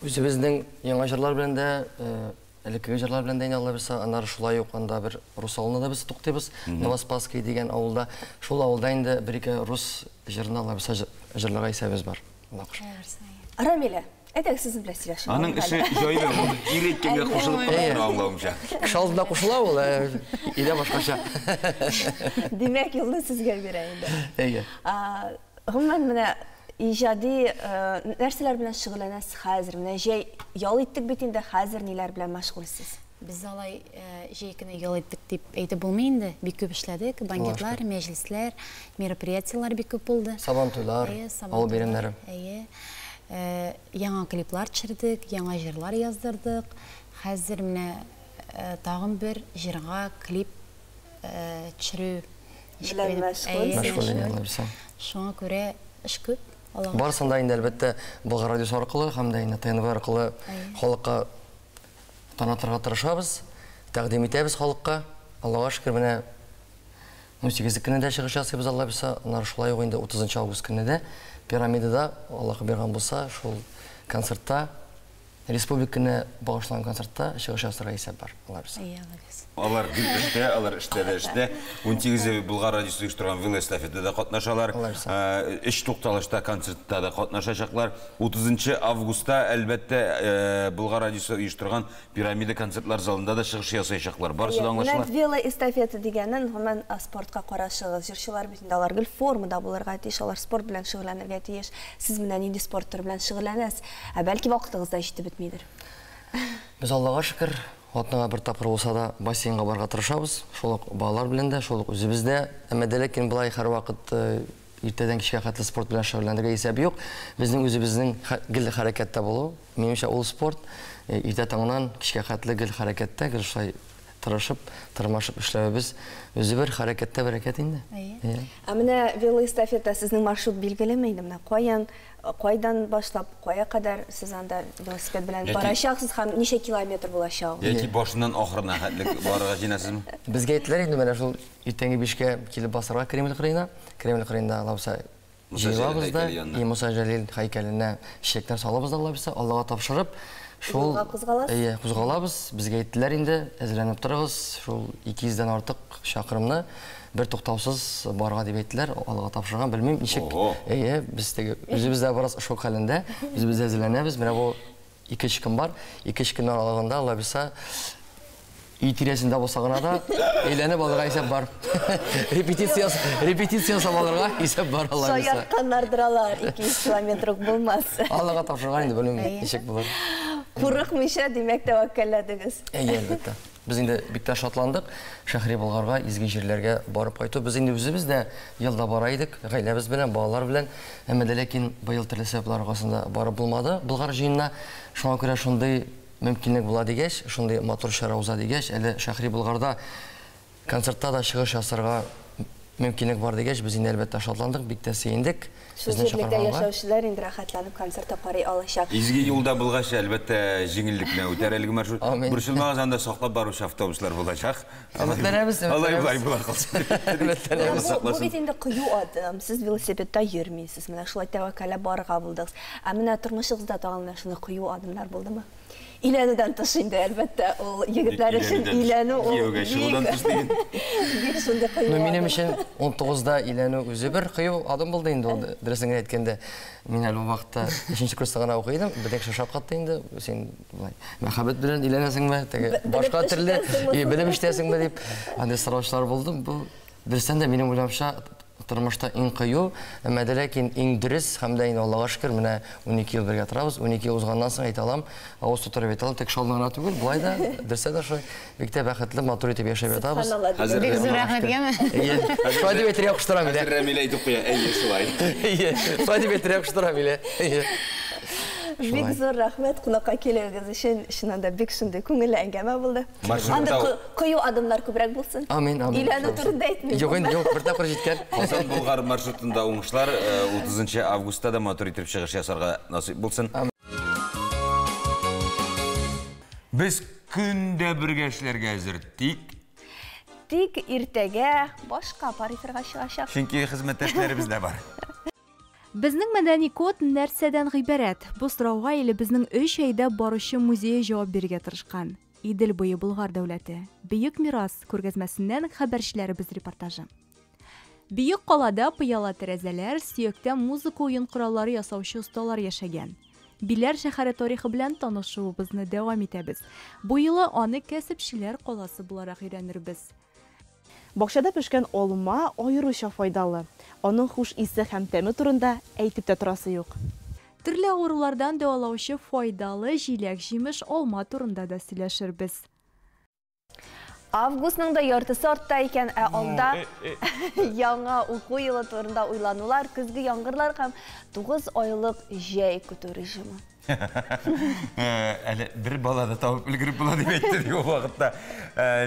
Үзебезнең яңа җырлар белән дә, элекке җырлар белән дә инде берсе, аннары шулай ук анда бер русалны да без туктыйбыз. Новоспасский дигән авылда, шул авылда инде бер-ике рус җырны алабыз, җырларга исәбез бар. Рамиля, әйтәк сезнең белән сөйләшеп. Аның эше җайлы, иреткәнгә кушылып калыр аңлавымча. Кеше алдында кушыла ул, илә башкача. Димәк, юлны сезгә бирә инде. Әйе. Гомумән менә иҗади нәрсәләр белән шөгыльләнәсез хәзер? Менә җәй ял иттек бит инде, хәзер ниләр белән мәшгульсез? Без алай җәй көне ял иттек дип әйтеп булмый инде. Бик күп эшләдек, банкетлар, мәҗлесләр, мероприятиялар бик күп булды. Сабантуйлар, авыл бәйрәмнәре. Яңа клиплар төшердек, яңа җырлар яздырдык. Хәзер менә тагын бер җырга клип төшерү белән мәшгуль. Шуңа күрә эш күп. Барсында инде әлбәттә Болгар радиосы аркылы һәм дә ТНВ аркылы халыкка танытырга тырышабыз, тәкъдим итәбез халыкка. Аллага шөкер, менә 18 көнендә чыгыш ясыйбыз, Алла белсә, аннары шулай ук инде 30 август көнендә Пирамидада, Аллаһы биргән булса, шул концертта, республиканы багышланган концертта чыгыш ясарга исәп бар. Алла белсә. Алар алар эштә. 18 Болгар радиосы оештырган велоэстафетада катнашалар. Эш тукталышта концертта да катнашачаклар. 30 августта әлбәттә Болгар радиосы оештырган Пирамида концертлар залында да чыгыш ясаячаклар. Барысы да аңлашыла. Менә велоэстафета дигәннән һәман спортка карашыгыз. Җырчылар бит инде алар гел формада булырга тиеш, алар спорт белән шөгыльләнергә тиеш. Сез менә нинди спорт туры белән шөгыльләнәсез? Бәлки вакытыгыз да җитеп бетмидер. Без Аллага шөкер, атнага бер тапкыр булса да бассейнга барырга тырышабыз. Шул балалар белән дә, шул үзебез дә. Әмма ләкин булай һәр вакыт иртәдән кичкә хәтле спорт белән шөгыльләнергә исәп юк. Безнең үзебезнең гел хәрәкәттә булу, минемчә ул спорт иртә таңнан кичкә хәтле гел хәрәкәттә, гел шулай тырышып, тырмашып эшләбез. Үзе бер хәрәкәттә бәрәкәт инде. Менә велоэстафета сезнең маршрут билгелеме инде? Менә кайдан башлап, кая кадәр сез анда велосипед белән барачаксыз һәм ничә километр булачак? Яки башыннан ахырына хәтле барырга җинәсезме? Безгә әйттеләр инде, менә шул иртәнге 5-кә килеп басарга Кремль кырыена. Кремль кырыенда алабыз җыелабыз да, Муса Җәлил һәйкәленә чәчәкләр салабыз да, алабыз, Аллага тапшырып, шул кузгалабыз. Безгә әйттеләр инде, әзерләнеп торыгыз, шул 200-дән артык чакрымны бер туктаусыз барга дип әйттеләр, Аллага тапшырган, белмим ничек. Без үзебез дә барас шок хәлендә, үзебез әзерләнәбез. Менә бу 2 көн бар, 2 көн аралыгында Алла белсә, үй тирәсендә булса гына да әйләнеп алырга исәп бар. Репетиция алырга исәп бар, Алла белсә. Шаяртканнардыр алар, 200 километр булмас. Аллага тапшырган инде, белмим ничек булыр. Курыкмыйша демәк тәвәккәлләдегез. Әлбәттә. Без инде бик тә шатландык. Шәһри Болгарга, изге җирләргә барып кайту. Без инде үзебез дә елда бара идек, гаиләбез белән, балалар белән. Әмма ләкин быел төрле сәбәпләр аркасында барып булмады. Болгар җыенына шуңа күрә шундый мөмкинлек була дигәч, шундый матур чара уза дигәч, әле Шәһри Болгарда концертта да чыгыш ясарга мөмкинлек бар дигәч, без инде әлбәттә шатландык, бик тә сөендек. Җирлектә яшәүчеләр инде рәхәтләнеп концертта карый алачак. Изге юлда булгач, әлбәттә җиңеллек белән үтәр әлеге маршрут. Борчылмагыз, анда саклап баручы автобуслар булачак. Алай була калсын. Бу бит инде кыю адым. Сез велосипедта йөрмисез. Менә шулай тәвәккәлләп барырга булдыгыз. Ә менә тормышыгызда тагын шуны кыю адымнар булдымы? Иләнүдән тыш инде әлбәттә ул егетләр өчен иләнү ул бик шундый кыю. Минем өчен 19да иләнү үзе бер кыю адым булды инде ул. Дөресен әйткәндә, мин әле вакытта 3нче курста гына укыйдым. Бедек шашап катты инде. Син булай. Мәхәббәт белән иләнәсеңме? Теге башка төрле белем итәсеңме дип анда сораулар булды. Бу дөресен дә минем уйлавымча тормышта иң кыю, әмма ләкин иң дөрес һәм дә инде Аллага шөкер, менә 12 ел бергә торабыз. 12 ел узганнан соң әйтә алам, авыз тутырып әйтә алам, тик шалнана түгел, булай да дөресә дә шулай бик тә бәхетле, матур итеп яшәп ятабыз. Бик зур рәхмәт дигәнме? Шулай дип әйтергә куштырам иле. Рәмилә әйтеп куя, әйе шулай. Шулай дип әйтергә куштырам иле. Бик зур рәхмәт кунакка килүегез өчен. Чыннан да бик шундый күңелле әңгәмә булды. Анда кыю адымнар күбрәк булсын. Амин, амин. Иләнү турында әйтмим. Юк инде, юк, бер тапкыр җиткән. Казан Болгар маршрутында уңышлар, 30 августта да матур итеп чыгыш ясарга насыйп булсын. Без көндә бергә эшләргә әзер Тик иртәгә башка париферга чыгачак. Чөнки хезмәттәшләребез дә бар. Безнең мәдәни код нәрсәдән гыйбарәт? Бу сорауга иле безнең 3 айда баручы музей җавап бирергә тырышкан. Идел буе Болгар дәүләте. Бөек мирас күргәзмәсеннән хәбәрчеләребез репортажы. Бөек калада пыяла тәрәзәләр, сөяктә музыка уен кораллары ясаучы осталар яшәгән. Биләр шәһәре тарихы белән танышуыбызны дәвам итәбез. Бу елы аны кәсепчеләр каласы буларак өйрәнербез. Бакчада пешкән алма аеруча файдалы. Аның хуш исе һәм тәме турында әйтеп тә торасы юк. Төрле авырулардан дәвалаучы файдалы җиләк-җимеш алма турында да сөйләшербез. Августның да яртысы артта икән, ә алда яңа уку елы турында уйланулар, көзге яңгырлар һәм 9 айлык җәй көтү режимы. Әле бер бала да табып өлгереп була дип әйтте ул вакытта.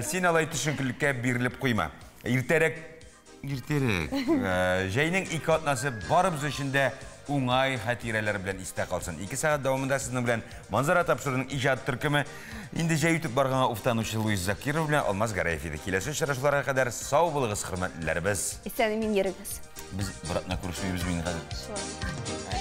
Син алай төшенкелеккә бирелеп куйма. Иртәрәк җәйнең 2 атнасы барыбыз өчен дә уңай хатирәләр белән истә калсын. 2 сәгать дәвамында сезнең белән Манзара тапшыруның иҗат төркеме инде җәй үтеп барганга уфтанучы Луиз Закиров белән Алмаз Гараев иде. Киләсе очрашуларга кадәр сау булыгыз, хөрмәтлеләребез. Исән-имин йөрегез. Без братна күрешмәйбез мин хәзер.